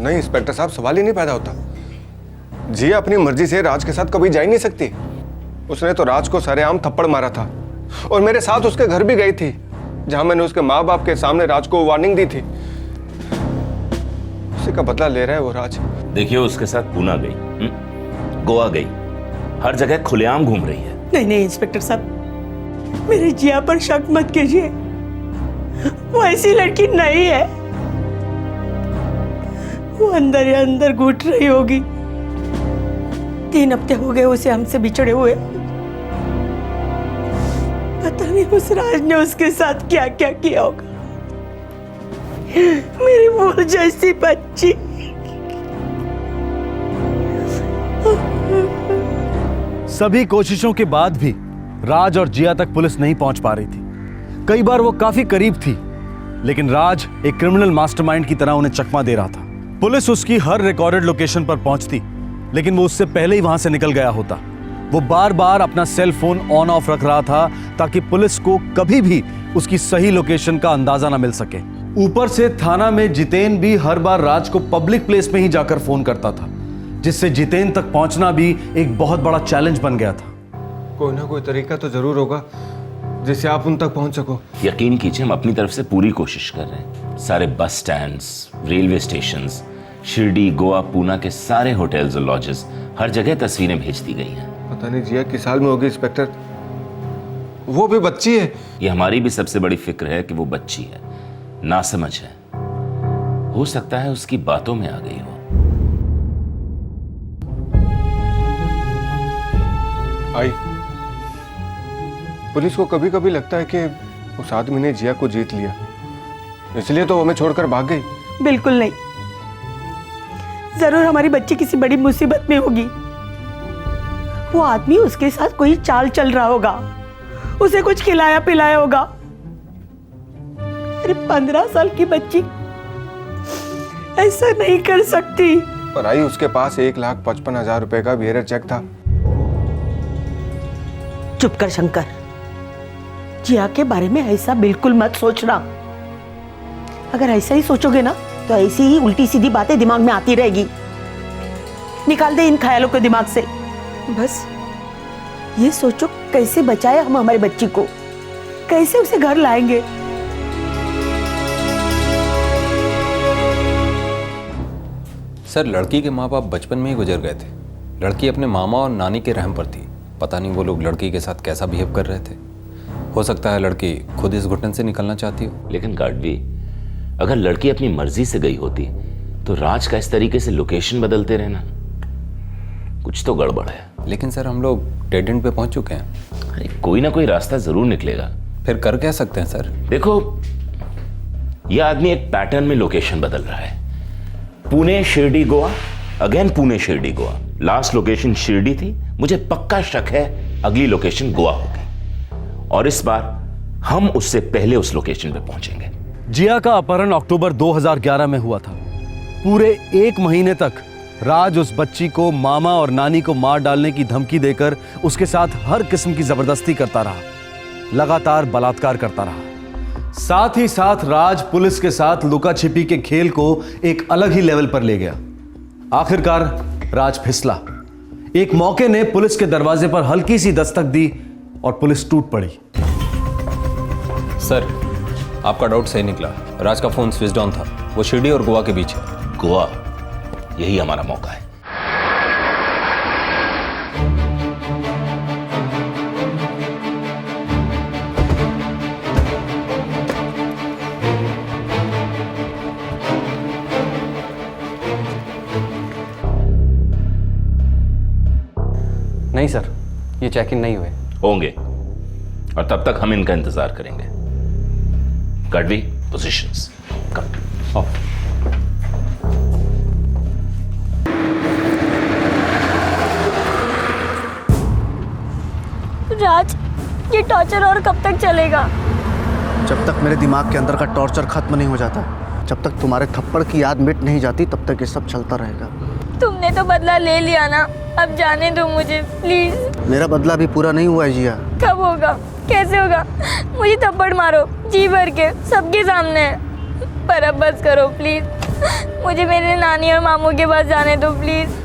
S6: नहीं इंस्पेक्टर साहब, सवाल ही नहीं पैदा होता। जिया अपनी मर्जी से राज के साथ कभी जा ही नहीं सकती। उसने तो राज को सरेआम थप्पड़ मारा था और मेरे साथ उसके घर भी गई थी, जहां मैंने उसके माँ बाप के सामने राज को वार्निंग दी थी। उसी का बदला ले रहा है वो राज।
S11: देखिए, उसके साथ पूना गई, गोवा गई, हर जगह खुलेआम घूम रही है।
S5: नहीं इंस्पेक्टर साहब, मेरी जिया पर शक मत कीजिए। वो ऐसी लड़की नहीं है। वो अंदर ही अंदर घुट रही होगी। 3 हफ्ते हो गए उसे हमसे बिछड़े हुए। पता नहीं उस राज ने उसके साथ क्या क्या किया होगा। मेरी मोर जैसी बच्ची।
S4: सभी कोशिशों के बाद भी राज और जिया तक पुलिस नहीं पहुंच पा रही थी। कई बार वो काफी करीब थी, लेकिन राज एक क्रिमिनल मास्टरमाइंड की तरह उन्हें चकमा दे रहा था। पुलिस उसकी हर रिकॉर्डेड लोकेशन पर पहुंचती, लेकिन वो उससे पहले ही वहां से निकल गया होता। वो बार बार अपना सेल फोन ऑन ऑफ रख रहा था ताकि पुलिस को कभी भी उसकी सही लोकेशन का अंदाजा ना मिल सके। ऊपर से थाना में जितेन भी हर बार राज को पब्लिक प्लेस में ही जाकर फोन करता था, जिससे जितेन तक पहुंचना भी एक बहुत बड़ा चैलेंज बन गया था।
S6: कोई ना कोई तरीका तो जरूर होगा जिससे आप उन तक पहुंच सको।
S11: यकीन कीजिए, हम अपनी तरफ से पूरी कोशिश कर रहे हैं। सारे बस stands, railway stations, Shirdi, Goa, Poona के सारे होटल्स और लॉजेस, हर जगह तस्वीरें भेज दी गई हैं।
S6: पता नहीं जिया किस हाल में होगी इंस्पेक्टर। वो भी बच्ची है।
S11: ये हमारी भी सबसे बड़ी फिक्र है कि वो बच्ची है, नासमझ है। हो सकता है उसकी बातों में आ गई हो।
S6: आई, पुलिस को कभी कभी लगता है कि उस आदमी ने जिया को जीत लिया, इसलिए तो हमें छोड़कर भाग गई।
S5: बिल्कुल नहीं। जरूर हमारी बच्ची किसी बड़ी मुसीबत में होगी। वो आदमी उसके साथ कोई चाल चल रहा होगा, उसे कुछ खिलाया पिलाया होगा। अरे 15 साल की बच्ची ऐसा नहीं कर सकती।
S6: पर आई, उसके पास 1,55,000 रुपए का बिहेवियर चेक था।
S5: चुप कर शंकर, जिया के बारे में ऐसा बिल्कुल मत सोचना। अगर ऐसा ही सोचोगे ना तो ऐसी ही उल्टी सीधी बातें दिमाग में आती रहेगी। निकाल दे इन ख्यालों को दिमाग से। बस ये सोचो कैसे बचाए हम हमारी बच्ची को, कैसे उसे घर लाएंगे।
S13: सर लड़की के माँ बाप बचपन में ही गुजर गए थे। लड़की अपने मामा और नानी के रहम पर थी। पता नहीं वो लोग लड़की के साथ कैसा बिहेव कर रहे थे। हो सकता है लड़की खुद इस घुटन से निकलना चाहती हो।
S11: लेकिन गार्डवी, अगर लड़की अपनी मर्जी से गई होती तो राज का इस तरीके से लोकेशन बदलते रहना, कुछ तो गड़बड़ है।
S13: लेकिन सर हम लोग डेड एंड पे पहुंच चुके हैं।
S11: अरे कोई ना कोई रास्ता जरूर निकलेगा।
S13: फिर कर क्या सकते हैं सर?
S11: देखो, यह आदमी एक पैटर्न में लोकेशन बदल रहा है। Pune Shirdi Goa, again Pune Shirdi Goa. Last location Shirdi थी, मुझे पक्का शक है अगली लोकेशन गोवा होगी, और इस बार हम उससे पहले उस लोकेशन पे पहुंचेंगे।
S4: जिया का अपहरण अक्टूबर 2011 में हुआ था। पूरे 1 महीने तक राज उस बच्ची को मामा और नानी को मार डालने की धमकी देकर उसके साथ हर किस्म की जबरदस्ती करता रहा, लगातार बलात्कार करता रहा। साथ ही साथ राज पुलिस के साथ लुका छिपी के खेल को एक अलग ही लेवल पर ले गया। आखिरकार राज फिसला। एक मौके ने पुलिस के दरवाजे पर हल्की सी दस्तक दी और पुलिस टूट पड़ी।
S13: सर, आपका डाउट सही निकला। राज का फोन स्विच ऑन था। वो शिरडी और गोवा के बीच है।
S11: गोवा, यही हमारा मौका है।
S15: नहीं सर, ये चेक इन नहीं हुए।
S11: होंगे, और तब तक हम इनका इंतजार करेंगे। गार्डवी, पोजीशंस। कम।
S1: राज, ये टॉर्चर और कब तक चलेगा?
S9: जब तक मेरे दिमाग के अंदर का टॉर्चर खत्म नहीं हो जाता, जब तक तुम्हारे थप्पड़ की याद मिट नहीं जाती, तब तक ये सब चलता रहेगा।
S1: तुमने तो बदला ले लिया ना, अब जाने दो मुझे प्लीज।
S9: मेरा बदला भी पूरा नहीं हुआ है जिया।
S1: कब होगा? कैसे होगा? मुझे थप्पड़ मारो जी भर के, सबके सामने, पर अब बस करो प्लीज। मुझे मेरे नानी और मामू के पास जाने दो please.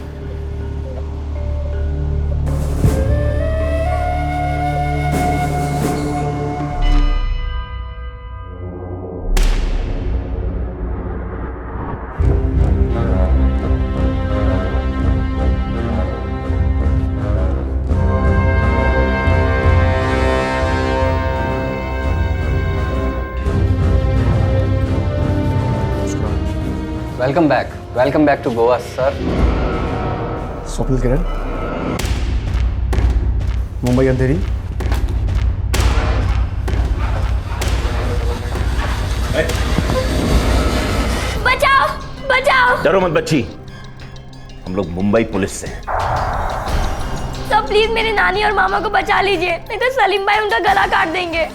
S15: Welcome back to Goa sir.
S14: Swapnil Kiran, Mumbai Andheri.
S1: बचाओ, बचाओ।
S11: डरो मत बच्ची, हम लोग मुंबई पुलिस से हैं।
S1: तो प्लीज मेरे नानी और मामा को बचा लीजिए, नहीं तो सलीम भाई उनका गला काट देंगे।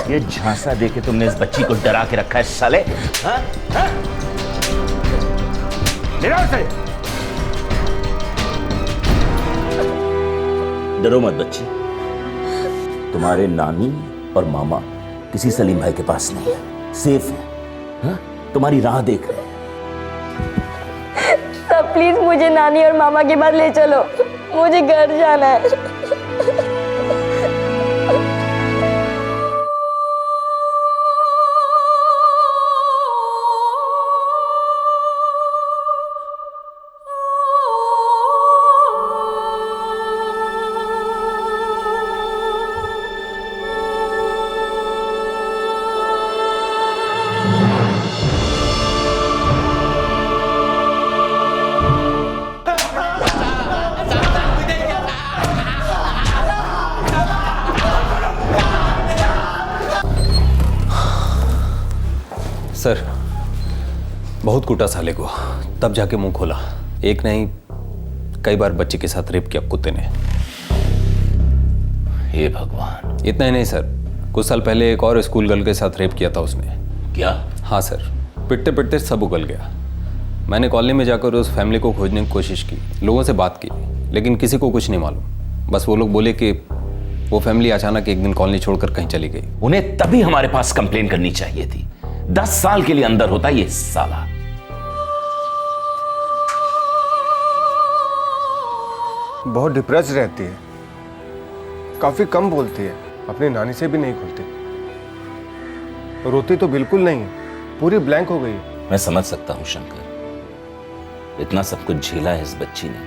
S11: ये झांसा देके तुमने इस बच्ची को डरा के रखा है साले। हाँ? हाँ? उसे डरो मत बच्ची, तुम्हारे नानी और मामा किसी सलीम भाई के पास नहीं है, सेफ है। हाँ? तुम्हारी राह देख रहे हैं।
S1: सब प्लीज मुझे नानी और मामा के पास ले चलो, मुझे घर जाना है।
S13: सर, बहुत कूटा साले को, तब जाके मुंह खोला। एक नहीं, कई बार बच्चे के साथ रेप किया कुत्ते ने।
S11: हे भगवान।
S13: इतना ही नहीं सर, कुछ साल पहले एक और स्कूल गर्ल के साथ रेप किया था उसने।
S11: क्या?
S13: हाँ सर, पिटते पिटते सब उगल गया। मैंने कॉलोनी में जाकर उस फैमिली को खोजने की कोशिश की, लोगों से बात की, लेकिन किसी को कुछ नहीं मालूम। बस वो लोग बोले कि वो फैमिली अचानक एक दिन कॉलोनी छोड़कर कहीं चली गई।
S11: उन्हें तभी हमारे पास कंप्लेन करनी चाहिए थी। 10 साल के लिए अंदर होता ये साला।
S6: बहुत डिप्रेस रहती है, काफी कम बोलती है, अपनी नानी से भी नहीं खुलती, रोती तो बिल्कुल नहीं, पूरी ब्लैंक हो गई।
S11: मैं समझ सकता हूं शंकर, इतना सब कुछ झेला है इस बच्ची ने।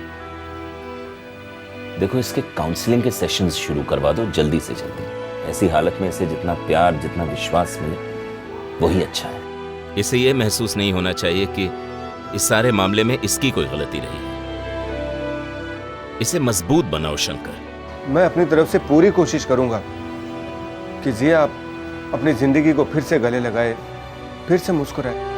S11: देखो, इसके काउंसलिंग के सेशंस शुरू करवा दो जल्दी से जल्दी। ऐसी हालत में इसे जितना प्यार, जितना विश्वास मिले वही अच्छा है। इसे ये महसूस नहीं होना चाहिए कि इस सारे मामले में इसकी कोई गलती रही है। इसे मजबूत बनाओ शंकर।
S6: मैं अपनी तरफ से पूरी कोशिश करूंगा कि जिया आप अपनी जिंदगी को फिर से गले लगाए, फिर से मुस्कुराए।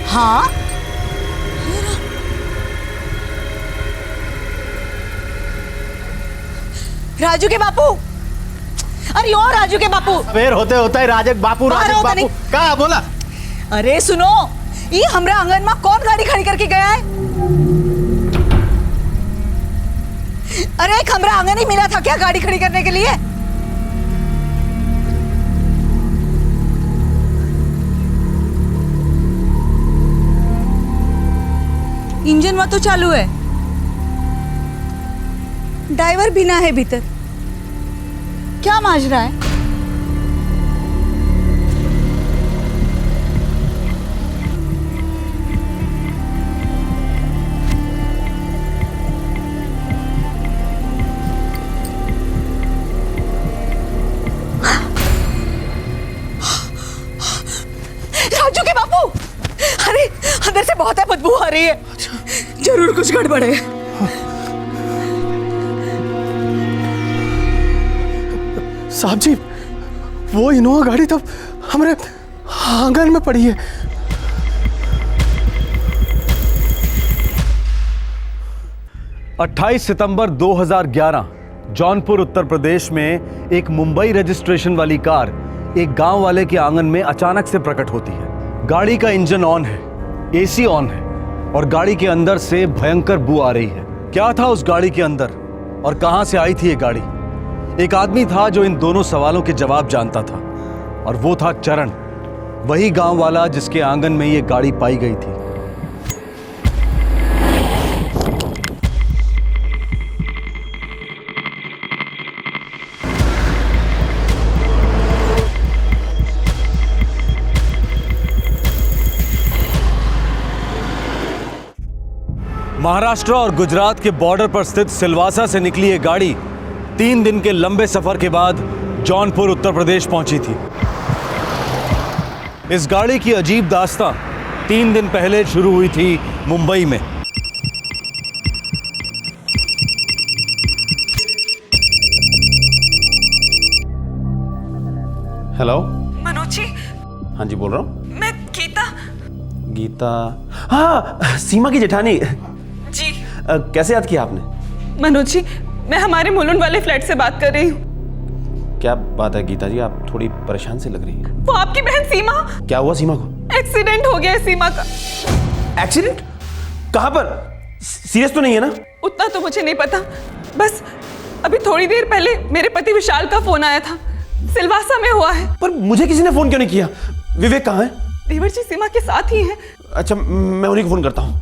S12: हाँ, राजू के बापू। अरे ओ राजू के बापू।
S9: सवेर होते होता है राजक बापू राजक बापू का बोला।
S12: अरे सुनो, ये हमरा आंगन में कौन गाड़ी खड़ी करके गया है? अरे एक हमरा आंगन ही मिला था क्या गाड़ी खड़ी करने के लिए? इंजन में तो चालू है, ड्राइवर बिना है भीतर। क्या माजरा है? राजू के बापू, अरे अंदर से बहुत है बदबू आ रही है। जरूर कुछ गड़बड़ है।
S8: साहब जी, वो इनोवा गाड़ी तो हमारे आंगन में पड़ी है।
S4: अट्ठाईस सितंबर 2011 जौनपुर उत्तर प्रदेश में एक मुंबई रजिस्ट्रेशन वाली कार एक गांव वाले के आंगन में अचानक से प्रकट होती है। गाड़ी का इंजन ऑन है, एसी ऑन है और गाड़ी के अंदर से भयंकर बू आ रही है। क्या था उस गाड़ी के अंदर और कहां से आई थी ये गाड़ी? एक आदमी था जो इन दोनों सवालों के जवाब जानता था और वो था चरण, वही गांव वाला जिसके आंगन में ये गाड़ी पाई गई थी। महाराष्ट्र और गुजरात के बॉर्डर पर स्थित सिलवासा से निकली ये गाड़ी 3 दिन के लंबे सफर के बाद जौनपुर उत्तर प्रदेश पहुंची थी। इस गाड़ी की अजीब दास्तां 3 दिन पहले शुरू हुई थी मुंबई में।
S7: हेलो
S12: मनोज जी।
S7: हाँ जी, बोल रहा हूँ।
S12: मैं गीता।
S7: गीता? हाँ, सीमा की जेठानी
S12: जी।
S7: कैसे याद किया आपने?
S12: मनोज जी, मैं हमारे मुलुंड वाले फ्लैट से बात कर रही हूँ।
S7: क्या बात है गीता जी, आप थोड़ी परेशान से लग रही हैं।
S12: वो आपकी बहन सीमा।
S7: क्या हुआ सीमा को?
S12: एक्सीडेंट हो गया है सीमा का।
S7: एक्सीडेंट? कहाँ पर? सीरियस तो नहीं है ना?
S12: उतना तो मुझे नहीं पता, बस अभी थोड़ी देर पहले मेरे पति विशाल का फोन आया था, सिलवासा में हुआ है।
S7: पर मुझे किसी ने फोन क्यों नहीं किया? विवेक कहाँ है?
S12: देवर जी सीमा के साथ ही हैं।
S7: अच्छा, मैं उन्हीं को फोन करता हूँ।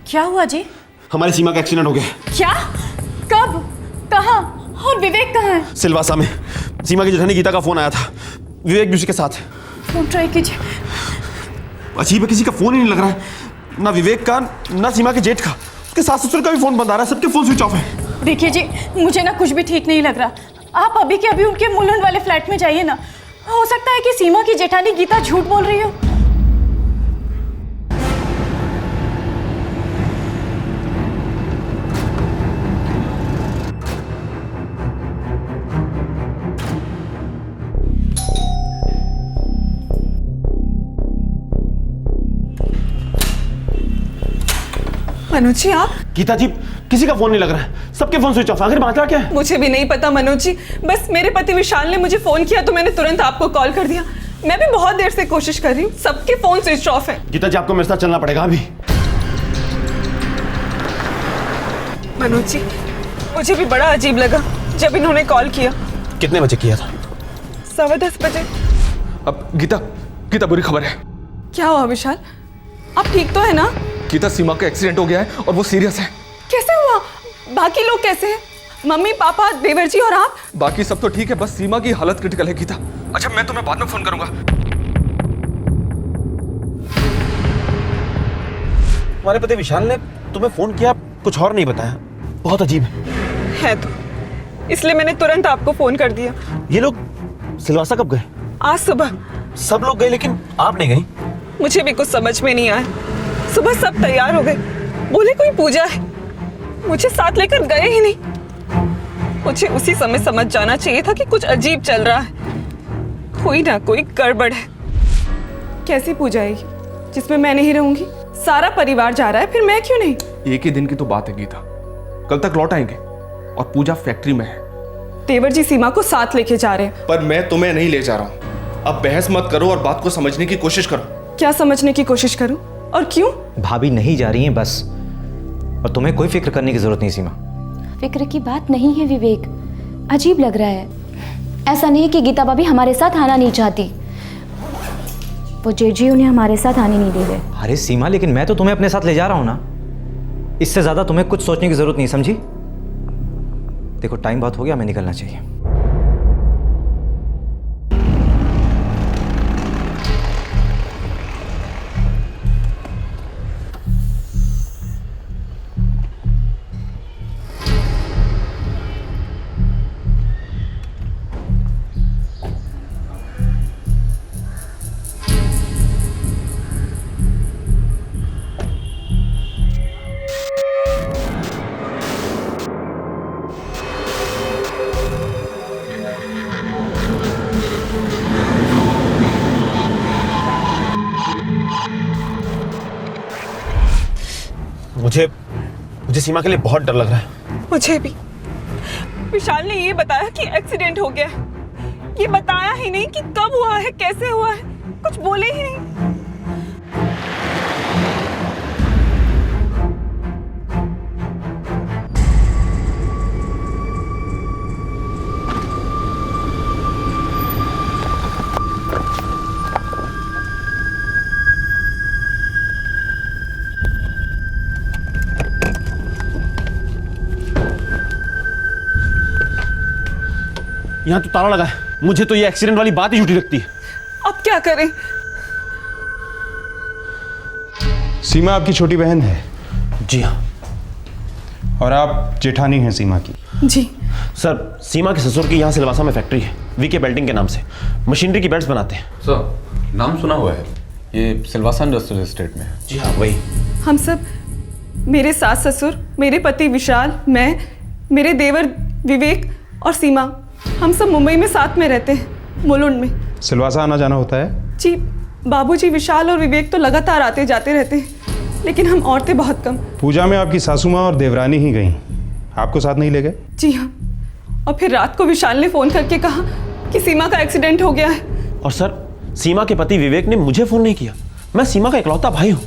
S1: क्या हुआ जी?
S7: हमारी सीमा का एक्सीडेंट हो गया।
S1: क्या? कब? कहाँ? और विवेक कहाँ है?
S7: सिलवासा में। सीमा की जेठानी गीता का फोन आया था, विवेक भी उसी के साथ है।
S1: फोन ट्राई कीजिए।
S7: अजीब है, किसी का फोन ही नहीं लग रहा है, ना विवेक का ना सीमा के जेठ का। उसके सास ससुर का भी फोन बंद आ रहा है, सबके फोन स्विच ऑफ है।
S1: देखिए जी, मुझे ना कुछ भी ठीक नहीं लग रहा। आप अभी के अभी उनके मुलुंड वाले फ्लैट में जाइए ना। हो सकता है कि सीमा की जेठानी गीता झूठ बोल रही हो।
S12: मनोज जी आप?
S8: गीता जी, किसी का फोन नहीं लग रहा है, सबके फोन स्विच ऑफ। आखिर मामला क्या है?
S12: मुझे भी नहीं पता मनोज जी, बस मेरे पति विशाल ने मुझे फोन किया तो मैंने तुरंत आपको कॉल कर दिया। मैं भी बहुत देर से कोशिश कर रही हूँ, सबके फोन स्विच ऑफ है।
S8: गीता जी, आपको मेरे साथ चलना पड़ेगा अभी।
S12: मनोज जी, मुझे भी बड़ा अजीब लगा जब इन्होंने कॉल किया।
S8: कितने बजे किया था?
S12: 10:15 बजे।
S2: अब गीता, गीता बुरी खबर है।
S12: क्या हुआ विशाल, आप ठीक तो है ना?
S2: गीता, सीमा का एक्सीडेंट हो गया है और वो सीरियस है।
S12: कैसे हुआ? बाकी लोग कैसे हैं? मम्मी पापा देवर जी और आप?
S2: बाकी सब तो ठीक है, बस सीमा की हालत क्रिटिकल है गीता। अच्छा, मैं तुम्हें बाद में फोन करूंगा।
S8: तुम्हारे पति विशाल ने तुम्हें फोन किया, कुछ और नहीं बताया। बहुत अजीब
S12: है तो इसलिए मैंने तुरंत आपको फोन कर दिया।
S8: ये लोग सिलवासा कब गए?
S12: आज सुबह।
S8: सब लोग गए लेकिन आप नहीं गई?
S12: मुझे भी कुछ समझ में नहीं आया। सुबह सब तैयार हो गए, बोले कोई पूजा है, मुझे साथ लेकर गए ही नहीं। मुझे उसी समय समझ जाना चाहिए था कि कुछ अजीब चल रहा है, कोई ना कोई गड़बड़ है। कैसी पूजा है जिसमें मैं नहीं रहूंगी? सारा परिवार जा रहा है, फिर मैं क्यों नहीं?
S2: एक ही दिन की तो बात है गीता, कल तक लौट आएंगे और पूजा फैक्ट्री में है।
S12: देवर जी सीमा को साथ लेके जा रहे हैं।
S2: पर मैं तुम्हें नहीं ले जा रहा हूँ। अब बहस मत करो और बात को समझने की कोशिश करो।
S12: क्या समझने की कोशिश करूं और क्यों?
S16: भाभी नहीं जा रही हैं बस, और तुम्हें कोई फिक्र करने की जरूरत नहीं सीमा।
S1: फिक्र की बात नहीं है विवेक, अजीब लग रहा है। ऐसा नहीं कि गीता भाभी हमारे साथ आना नहीं चाहती, वो जेजी उन्हें हमारे साथ आने नहीं दे रहे।
S16: अरे सीमा, लेकिन मैं तो तुम्हें अपने साथ ले जा रहा हूं ना, इससे ज्यादा तुम्हें कुछ सोचने की जरूरत नहीं, समझी? देखो टाइम बहुत हो गया, हमें निकलना चाहिए।
S8: मुझे सीमा के लिए बहुत डर लग रहा है।
S12: मुझे भी। विशाल ने ये बताया कि एक्सीडेंट हो गया है, ये बताया ही नहीं कि कब हुआ है, कैसे हुआ है, कुछ बोले ही नहीं।
S8: यहाँ तो ताला लगा है, मुझे तो ये एक्सीडेंट वाली बात ही झूठी लगती है।
S12: अब क्या करें?
S7: सीमा आपकी छोटी बहन है?
S8: जी हाँ।
S7: और आप जेठानी हैं सीमा की?
S12: जी
S8: सर, सीमा के ससुर की यहाँ सिलवासा में फैक्ट्री है, वीके बेल्टिंग के नाम से। मशीनरी की बेल्ट्स बनाते हैं।
S13: सर, नाम सुना हुआ है, ये सिलवासा इंडस्ट्रियल एस्टेट में है।
S8: जी हाँ, वही।
S12: हम सब, मेरे सास ससुर, मेरे पति विशाल, मैं, मेरे देवर विवेक और सीमा, हम सब मुंबई में साथ में रहते हैं, मुलुंड में।
S7: सिलवासा आना जाना होता है?
S12: जी, बाबूजी विशाल और विवेक तो लगातार आते जाते रहते हैं, लेकिन हम औरतें बहुत कम।
S7: पूजा में आपकी सासू माँ और देवरानी ही गई, आपको साथ नहीं ले गए?
S12: जी हाँ, और फिर रात को विशाल ने फोन करके कहा कि सीमा का एक्सीडेंट हो गया है।
S8: और सर, सीमा के पति विवेक ने मुझे फोन नहीं किया, मैं सीमा का इकलौता भाई हूँ,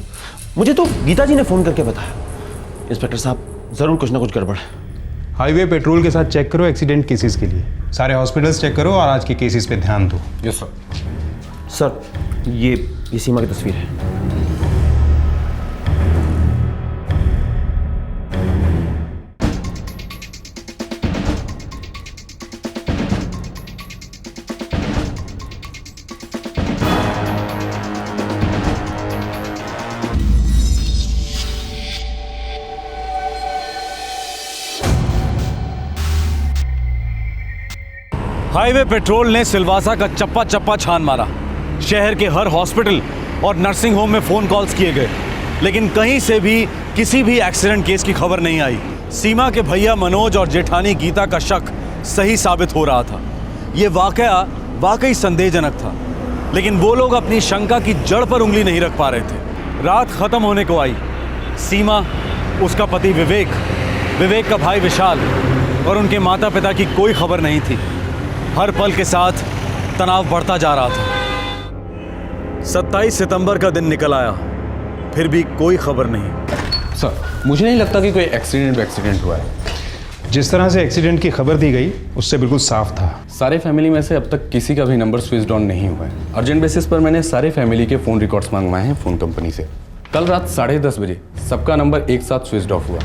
S8: मुझे तो गीता जी ने फोन करके बताया। इंस्पेक्टर साहब, जरूर कुछ ना कुछ गड़बड़ है।
S7: हाईवे पेट्रोल के साथ चेक करो एक्सीडेंट केसेस के लिए, सारे हॉस्पिटल्स चेक करो और आज के केसेस पे ध्यान दो।
S13: Yes sir.
S8: सर, ये सीमा की तस्वीर है।
S4: हाईवे पेट्रोल ने सिलवासा का चप्पा चप्पा छान मारा। शहर के हर हॉस्पिटल और नर्सिंग होम में फोन कॉल्स किए गए, लेकिन कहीं से भी किसी भी एक्सीडेंट केस की खबर नहीं आई। सीमा के भैया मनोज और जेठानी गीता का शक सही साबित हो रहा था। ये वाकया वाकई संदेहजनक था, लेकिन वो लोग अपनी शंका की जड़ पर उंगली नहीं रख पा रहे थे। रात खत्म होने को आई। सीमा उसका पति विवेक, विवेक का भाई विशाल और उनके माता पिता की कोई खबर नहीं थी। हर पल के साथ तनाव बढ़ता जा रहा था। 27 सितंबर का दिन निकल आया, फिर भी कोई खबर नहीं।
S7: सर, मुझे नहीं लगता कि कोई एक्सीडेंट हुआ है। जिस तरह से एक्सीडेंट की खबर दी गई उससे बिल्कुल साफ था।
S15: सारे फैमिली में से अब तक किसी का भी नंबर स्विच ऑन नहीं हुआ है। अर्जेंट बेसिस पर मैंने सारे फैमिली के फ़ोन रिकॉर्ड्स मंगवाए हैं फ़ोन कंपनी से। कल रात 10:30 बजे सबका नंबर एक साथ स्विच ऑफ हुआ।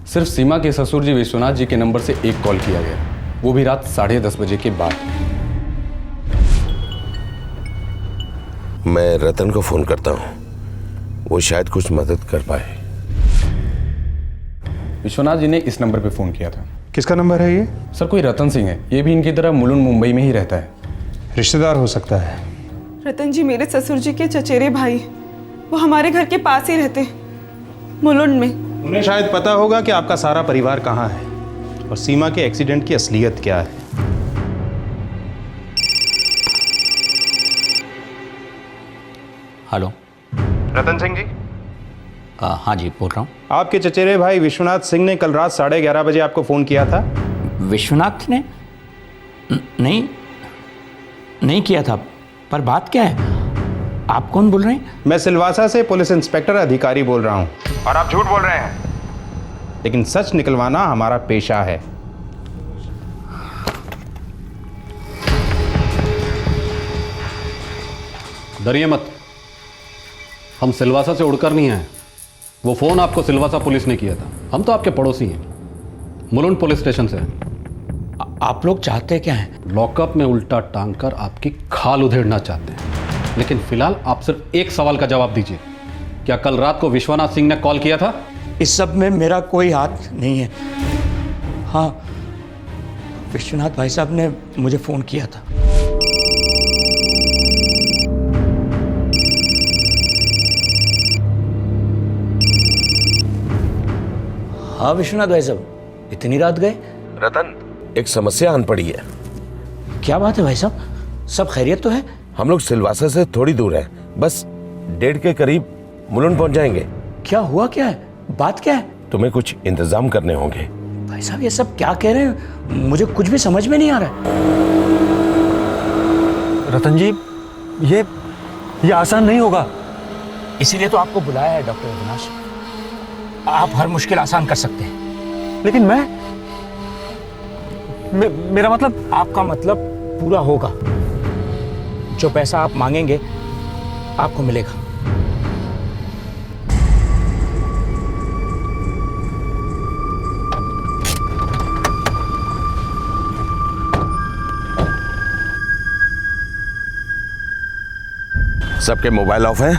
S15: सिर्फ सीमा के ससुर जी विश्वनाथ जी के नंबर से एक कॉल किया गया, वो भी रात 10:30 बजे के बाद।
S17: मैं रतन को फ़ोन करता हूँ, वो शायद कुछ मदद कर पाए।
S15: विश्वनाथ जी ने इस नंबर पे फ़ोन किया था।
S7: किसका नंबर है ये?
S15: सर, कोई रतन सिंह है, ये भी इनकी तरह मुलुंड मुंबई में ही रहता है।
S7: रिश्तेदार हो सकता है।
S12: रतन जी मेरे ससुर जी के चचेरे भाई, वो हमारे घर के पास ही रहते, मुलुंड में।
S7: उन्हें शायद पता होगा कि आपका सारा परिवार कहाँ है और सीमा के एक्सीडेंट की असलियत क्या है।
S18: हेलो,
S7: रतन सिंह जी?
S18: हाँ जी, बोल रहा हूँ।
S7: आपके चचेरे भाई विश्वनाथ सिंह ने कल रात 11:30 बजे आपको फ़ोन किया था।
S18: विश्वनाथ ने? नहीं किया था, पर बात क्या है? आप कौन बोल रहे हैं?
S7: मैं सिलवासा से पुलिस इंस्पेक्टर अधिकारी बोल रहा हूँ। और आप झूठ बोल रहे हैं, लेकिन सच निकलवाना हमारा पेशा है।
S19: डरिए मत, हम सिलवासा से उड़कर नहीं आए। वो फ़ोन आपको सिलवासा पुलिस ने किया था। हम तो आपके पड़ोसी हैं, मुलुंड पुलिस स्टेशन से हैं।
S18: आप लोग चाहते क्या हैं?
S19: लॉकअप में उल्टा टांग कर आपकी खाल उधेड़ना चाहते हैं। लेकिन फिलहाल आप सिर्फ एक सवाल का जवाब दीजिए, क्या कल रात को विश्वनाथ सिंह ने कॉल किया था?
S18: इस सब में मेरा कोई हाथ नहीं है। हाँ, विश्वनाथ भाई साहब ने मुझे फ़ोन किया था। हाँ विश्वनाथ भाई साहब, इतनी रात गए?
S17: रतन, एक समस्या आन पड़ी है।
S18: क्या बात है भाई साहब, सब खैरियत तो है?
S17: हम लोग सिलवासा से थोड़ी दूर हैं, बस 1:30 के करीब मुलुंड पहुंच जाएंगे।
S18: क्या हुआ, क्या है, बात क्या है?
S17: तुम्हें कुछ इंतजाम करने होंगे।
S18: भाई साहब ये सब क्या कह रहे हैं, मुझे कुछ भी समझ में नहीं आ रहा है।
S14: रतन जी, ये आसान नहीं होगा।
S18: इसीलिए तो आपको बुलाया है डॉक्टर अविनाश। आप हर मुश्किल आसान कर सकते हैं।
S14: लेकिन मेरा मतलब?
S18: आपका मतलब पूरा होगा। जो पैसा आप मांगेंगे आपको मिलेगा।
S17: सबके मोबाइल ऑफ हैं?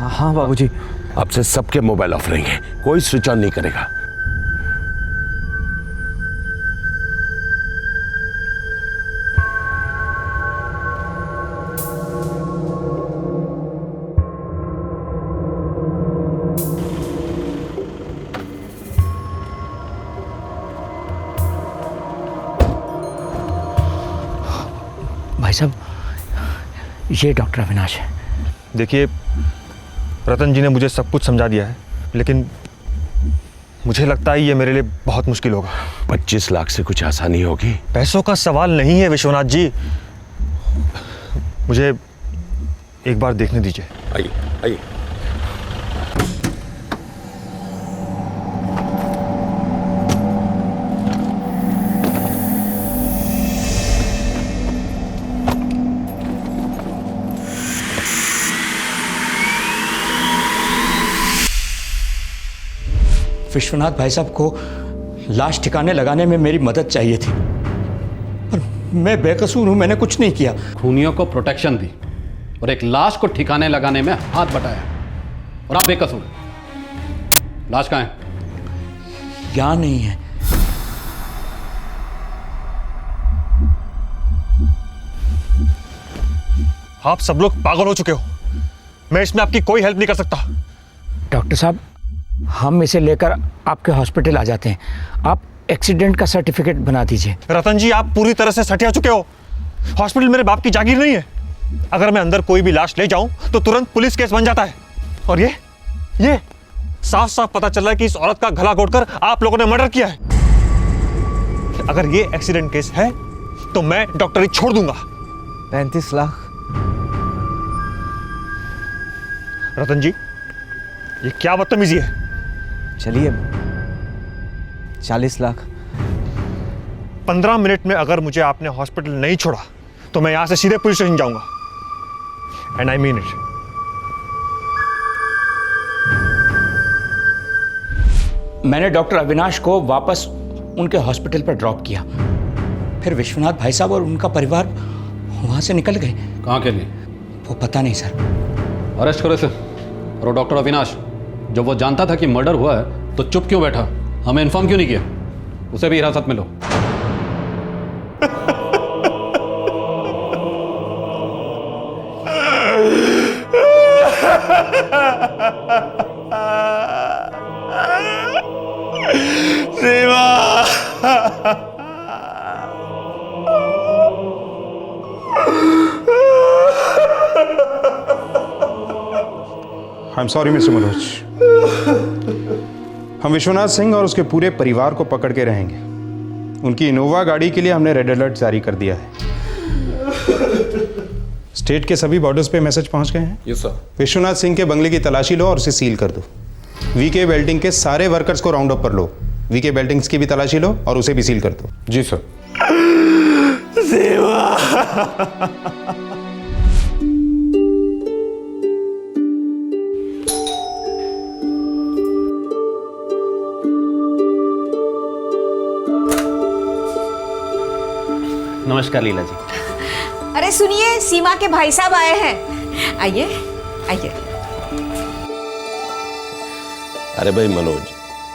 S14: हाँ बाबूजी।
S17: अब से सबके मोबाइल ऑफ रहेंगे, कोई स्विच ऑन नहीं करेगा।
S18: भाई साहब, ये डॉक्टर अविनाश है।
S14: देखिए, रतन जी ने मुझे सब कुछ समझा दिया है, लेकिन मुझे लगता है ये मेरे लिए बहुत मुश्किल होगा।
S17: 25 लाख से कुछ आसानी होगी?
S14: पैसों का सवाल नहीं है विश्वनाथ जी, मुझे एक बार देखने दीजिए।
S17: आइए आइए।
S18: विश्वनाथ भाई साहब को लाश ठिकाने लगाने में मेरी मदद चाहिए थी, पर मैं बेकसूर हूं, मैंने कुछ नहीं किया।
S19: खूनियों को प्रोटेक्शन दी और एक लाश को ठिकाने लगाने में हाथ बटाया, और आप बेकसूर। लाश कहाँ है?
S18: यहां नहीं है।
S14: आप सब लोग पागल हो चुके हो, मैं इसमें आपकी कोई हेल्प नहीं कर सकता।
S18: डॉक्टर साहब, हम इसे लेकर आपके हॉस्पिटल आ जाते हैं, आप एक्सीडेंट का सर्टिफिकेट बना दीजिए।
S14: रतन जी, आप पूरी तरह से सटिया चुके हो। हॉस्पिटल मेरे बाप की जागीर नहीं है। अगर मैं अंदर कोई भी लाश ले जाऊं तो तुरंत पुलिस केस बन जाता है। और ये साफ साफ पता चल रहा है कि इस औरत का गला घोटकर आप लोगों ने मर्डर किया है। अगर ये एक्सीडेंट केस है तो मैं डॉक्टरी छोड़ दूंगा।
S16: 35 लाख?
S14: रतन जी, ये क्या बदतमीजी है?
S16: चलिए 40 लाख।
S14: 15 मिनट में अगर मुझे आपने हॉस्पिटल नहीं छोड़ा तो मैं यहां से सीधे पुलिस स्टेशन जाऊंगा। And I mean it.
S18: मैंने डॉक्टर अविनाश को वापस उनके हॉस्पिटल पर ड्रॉप किया, फिर विश्वनाथ भाई साहब और उनका परिवार वहां से निकल गए।
S19: कहाँ के लिए?
S18: वो पता नहीं सर।
S19: अरेस्ट करो इसे। और वो डॉक्टर अविनाश, जब वो जानता था कि मर्डर हुआ है तो चुप क्यों बैठा? हमें इन्फॉर्म क्यों नहीं किया? उसे भी हिरासत में लो।
S7: I am sorry mister Manoj. हम विश्वनाथ सिंह और उसके पूरे परिवार को पकड़ के रहेंगे। उनकी इनोवा गाड़ी के लिए हमने रेड अलर्ट जारी कर दिया है। स्टेट के सभी बॉर्डर्स पे मैसेज पहुंच गए हैं।
S15: Yes sir.
S7: विश्वनाथ सिंह के बंगले की तलाशी लो और उसे सील कर दो। वीके बेल्टिंग के सारे वर्कर्स को राउंड अप कर लो। वीके बेल्टिंग्स की भी तलाशी लो और उसे भी सील कर दो।
S15: जी सर।
S8: नमस्कार लीला जी।
S20: अरे सुनिए, सीमा के भाई साहब आए हैं। आइए आइए।
S17: अरे भाई मनोज,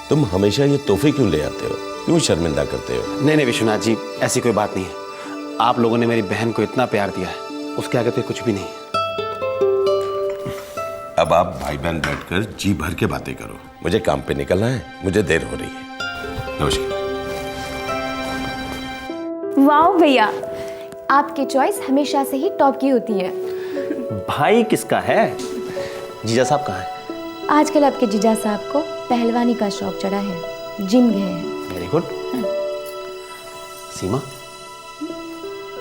S17: तुम हमेशा ये तोहफे क्यों ले आते हो? क्यों शर्मिंदा करते हो?
S8: नहीं नहीं विश्वनाथ जी, ऐसी कोई बात नहीं है। आप लोगों ने मेरी बहन को इतना प्यार दिया है, उसके आगे तो कुछ भी नहीं है।
S17: अब आप भाई बहन बैठकर जी भर के बातें करो। मुझे काम पे निकलना है, मुझे देर हो रही है। नमस्कार।
S1: वाह भैया, आपकी चॉइस हमेशा से ही टॉप की होती है।
S8: भाई किसका है? जीजा साहब कहाँ है?
S1: आजकल आपके जीजा साहब को पहलवानी का शौक चढ़ा है, जिम गए हैं।
S8: Very good. सीमा,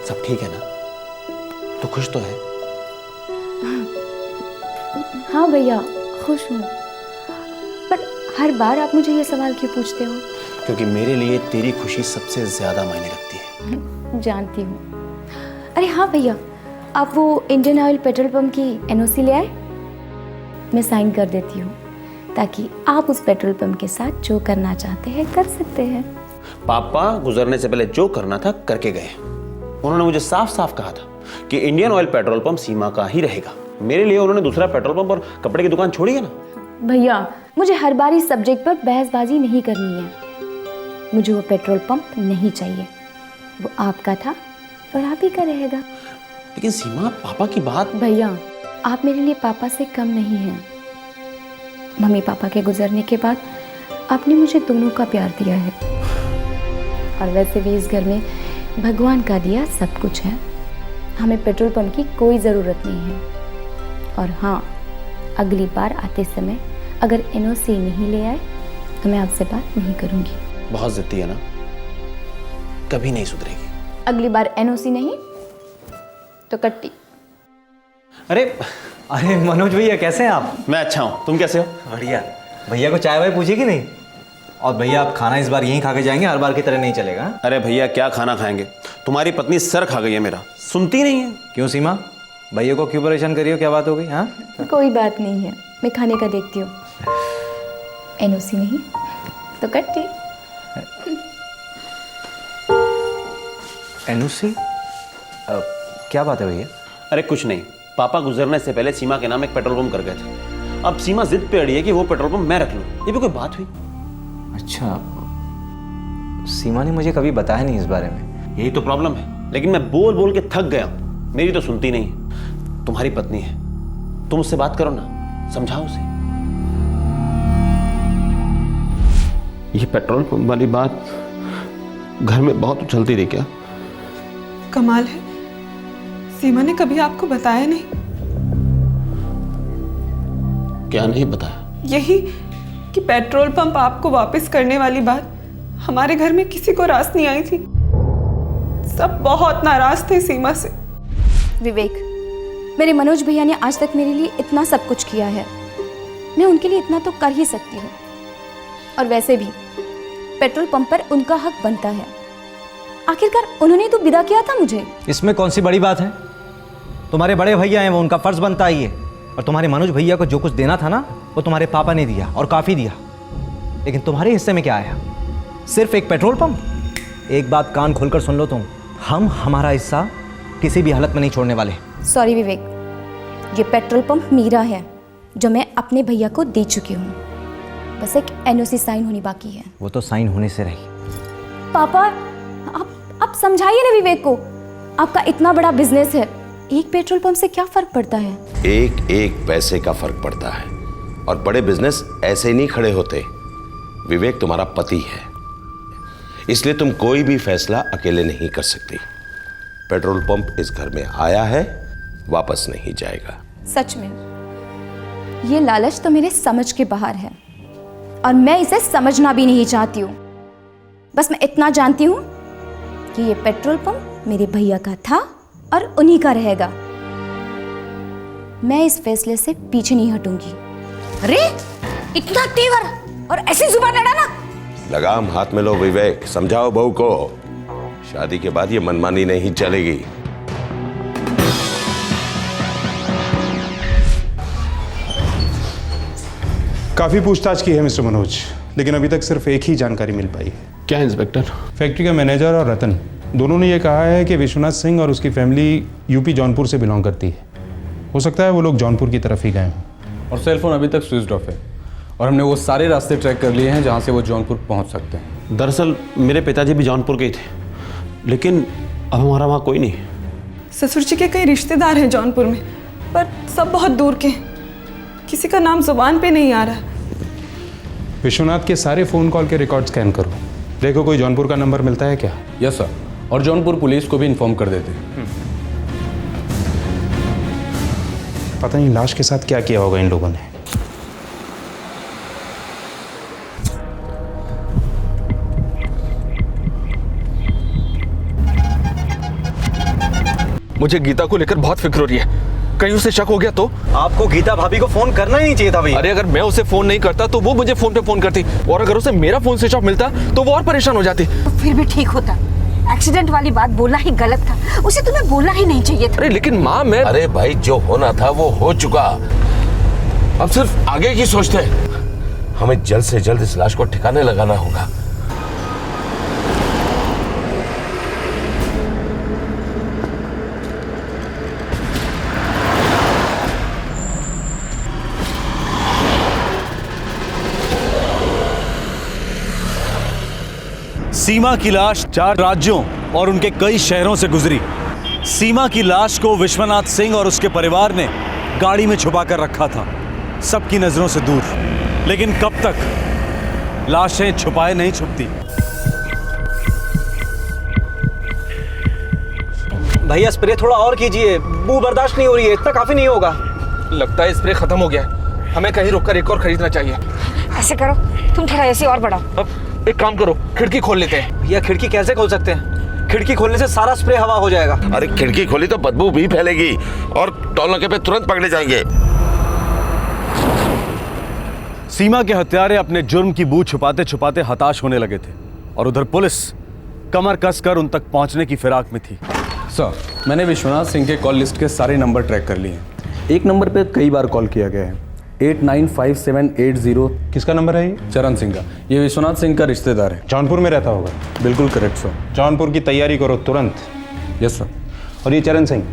S8: सब ठीक है ना? तो खुश तो है?
S1: हाँ भैया, खुश हूँ। पर हर बार आप मुझे ये सवाल क्यों पूछते हो?
S8: क्योंकि मेरे लिए तेरी खुशी सबसे ज्यादा मायने रखती है।
S1: जानती हूँ। अरे हाँ भैया, आप वो इंडियन ऑयल पेट्रोल पंप की एनओसी ले आए? मैं साइन कर देती हूँ, ताकि आप उस पेट्रोल पंप के साथ जो करना चाहते हैं कर सकते हैं।
S8: पापा गुजरने से पहले जो करना था करके गए। उन्होंने मुझे साफ साफ कहा था कि इंडियन ऑयल पेट्रोल पंप सीमा का ही रहेगा। मेरे लिए उन्होंने दूसरा पेट्रोल पंप और कपड़े की दुकान छोड़ी है ना।
S1: भैया, मुझे हर बार इस सब्जेक्ट पर बहसबाजी नहीं करनी है। मुझे वो पेट्रोल पंप नहीं चाहिए। वो आपका था और आप ही का रहेगा।
S8: लेकिन सीमा, पापा की बात।
S1: भैया, आप मेरे लिए पापा से कम नहीं हैं। मम्मी पापा के गुजरने के बाद आपने मुझे दोनों का प्यार दिया है। और वैसे भी इस घर में भगवान का दिया सब कुछ है। हमें पेट्रोल पंप की कोई ज़रूरत नहीं है। और हाँ, अगली बार आते समय अगर एनओसी नहीं ले आए तो मैं आपसे बात नहीं करूँगी।
S8: बहुत जिद्दी है ना, कभी नहीं सुधरेगी।
S1: अगली बार एनओसी नहीं तो कट्टी।
S16: अरे मनोज भैया, कैसे हैं आप?
S8: मैं अच्छा हूँ, तुम कैसे हो?
S16: बढ़िया। भैया को चाय वाय पूछी कि नहीं? और भैया, आप खाना इस बार यहीं खा के जाएंगे, हर बार की तरह नहीं चलेगा।
S8: अरे भैया, क्या खाना खाएंगे? तुम्हारी पत्नी सर खा गई है मेरा, सुनती नहीं है।
S16: क्यों सीमा, भैया को क्यों परेशान करी हो? क्या बात हो गई? हाँ,
S1: कोई बात नहीं है, मैं खाने का देखती हूँ। एनओसी नहीं तो कट्टी।
S16: एनओसी? क्या बात है भैया?
S8: अरे कुछ नहीं, पापा गुजरने से पहले सीमा के नाम एक पेट्रोल पंप कर गए थे। अब सीमा जिद पे अड़ी है कि वो पेट्रोल पंप मैं रख लूं। ये भी कोई बात हुई?
S16: अच्छा, सीमा ने मुझे कभी बताया नहीं इस बारे में।
S8: यही तो प्रॉब्लम है। लेकिन मैं बोल बोल के थक गया, मेरी तो सुनती नहीं। तुम्हारी पत्नी है, तुम उससे बात करो ना, समझाओ उसे। ये पेट्रोल पंप वाली बात घर में बहुत उछलती रही। क्या
S12: कमाल है, सीमा ने कभी आपको बताया नहीं?
S8: क्या नहीं बताया?
S12: यही कि पेट्रोल पंप आपको वापस करने वाली बात हमारे घर में किसी को रास नहीं आई थी। सब बहुत नाराज थे सीमा से।
S1: विवेक, मेरे मनोज भैया ने आज तक मेरे लिए इतना सब कुछ किया है, मैं उनके लिए इतना तो कर ही सकती हूँ। और वैसे भी पेट्रोल पंप पर उनका हक बनता है, आखिरकार उन्होंने तो विदा किया था मुझे।
S16: इसमें कौन सी बड़ी बात है? तुम्हारे बड़े भैया हैं, वो उनका फर्ज बनता ही है। और तुम्हारे मनोज भैया को जो कुछ देना था ना, वो तुम्हारे पापा ने दिया और काफ़ी दिया। लेकिन तुम्हारे हिस्से में क्या आया? सिर्फ एक पेट्रोल पंप। एक बात कान खोलकर सुन लो तुम, हम हमारा हिस्सा किसी भी हालत में नहीं छोड़ने वाले।
S1: सॉरी विवेक, ये पेट्रोल पंप मेरा है जो मैं अपने भैया को दे चुकी हूँ। बस एक एनओसी साइन होनी बाकी है।
S16: वो तो साइन होने से रही।
S1: पापा, आप समझाइए ना विवेक को। आपका इतना बड़ा बिजनेस है, एक पेट्रोल पंप से क्या फर्क पड़ता है?
S17: एक एक पैसे का फर्क पड़ता है, और बड़े बिजनेस ऐसे नहीं खड़े होते। विवेक तुम्हारा पति है, इसलिए तुम कोई भी फैसला अकेले नहीं कर सकती। पेट्रोल पंप इस घर में आया है, वापस नहीं जाएगा।
S1: सच में ये लालच तो मेरे समझ के बाहर है, और मैं इसे समझना भी नहीं चाहती हूँ। बस मैं इतना जानती हूँ कि ये पेट्रोल पंप मेरे भैया का था और उन्हीं का रहेगा। मैं इस फैसले से पीछे नहीं हटूंगी।
S20: अरे इतना तेवर और ऐसी जुबान लड़ाना!
S17: लगाम हाथ में लो विवेक, समझाओ बहू को। शादी के बाद ये मनमानी नहीं चलेगी।
S7: काफ़ी पूछताछ की है मिस्टर मनोज, लेकिन अभी तक सिर्फ एक ही जानकारी मिल पाई है।
S2: क्या इंस्पेक्टर?
S7: फैक्ट्री का मैनेजर और रतन दोनों ने ये कहा है कि विश्वनाथ सिंह और उसकी फैमिली यूपी जौनपुर से बिलोंग करती है। हो सकता है वो लोग जौनपुर की तरफ ही गए हों।
S15: और सेलफोन अभी तक स्विच ऑफ है, और हमने वो सारे रास्ते ट्रैक कर लिए हैं जहाँ से वो जौनपुर पहुँच सकते हैं।
S8: दरअसल मेरे पिताजी भी जौनपुर के ही थे, लेकिन अब हमारा वहाँ कोई नहीं।
S12: ससुर जी के कई रिश्तेदार हैं जौनपुर में, पर सब बहुत दूर के। किसी का नाम जुबान पे नहीं आ रहा।
S7: विश्वनाथ के सारे फ़ोन कॉल के रिकॉर्ड स्कैन करो, देखो कोई जौनपुर का नंबर मिलता है क्या।
S15: यस सर, और जौनपुर पुलिस को भी इन्फॉर्म कर देते।
S7: पता नहीं लाश के साथ क्या किया होगा इन लोगों ने।
S2: मुझे गीता को लेकर बहुत फिक्र हो रही है, कहीं उसे शक हो गया तो?
S16: आपको गीता भाभी को फोन करना ही नहीं चाहिए था भैया।
S2: अरे अगर मैं उसे फोन नहीं करता तो वो मुझे फोन पे फोन करती, और अगर उसे मेरा फोन स्विच ऑफ मिलता तो वो और परेशान हो जाती।
S20: तो फिर भी ठीक होता। एक्सीडेंट वाली बात बोलना ही गलत था, उसे तुम्हें बोलना ही नहीं चाहिए था।
S2: अरे लेकिन माँ मैं...
S17: अरे भाई, जो होना था वो हो चुका, अब सिर्फ आगे की सोचते हैं। हमें जल्द से जल्द इस लाश को ठिकाने लगाना होगा।
S4: सीमा की लाश 4 राज्यों और उनके कई शहरों से गुजरी। सीमा की लाश को विश्वनाथ सिंह और उसके परिवार ने गाड़ी में छुपा कर रखा था, सबकी नजरों से दूर। लेकिन कब तक लाशें छुपाए नहीं छुपती।
S16: भैया स्प्रे थोड़ा और कीजिए, बू बर्दाश्त नहीं हो रही है, इतना काफी नहीं होगा।
S2: लगता है स्प्रे खत्म हो गया है, हमें कहीं रुककर एक और खरीदना चाहिए।
S20: ऐसे करो, तुम थोड़ा ऐसे और बढ़ाओ।
S2: अब एक काम करो, खिड़की खोल लेते हैं।
S16: भैया खिड़की कैसे खोल सकते हैं? खिड़की खोलने से सारा स्प्रे हवा हो जाएगा।
S17: अरे खिड़की खोली तो बदबू भी फैलेगी और टोल नाके पे तुरंत पकड़े जाएंगे।
S4: सीमा के हत्यारे अपने जुर्म की बू छुपाते छुपाते हताश होने लगे थे, और उधर पुलिस कमर कसकर उन तक पहुंचने की फिराक में थी।
S15: सर, मैंने विश्वनाथ सिंह के कॉल लिस्ट के सारे नंबर ट्रैक कर लिए हैं। एक नंबर पे कई बार कॉल किया गया है, 895780।
S7: किसका नंबर है ये?
S15: चरण सिंह का। ये विश्वनाथ सिंह का रिश्तेदार है।
S7: जौनपुर में रहता होगा।
S15: बिल्कुल करेक्ट सर।
S7: जौनपुर की तैयारी करो तुरंत।
S15: Yes sir.
S7: और ये चरण सिंह,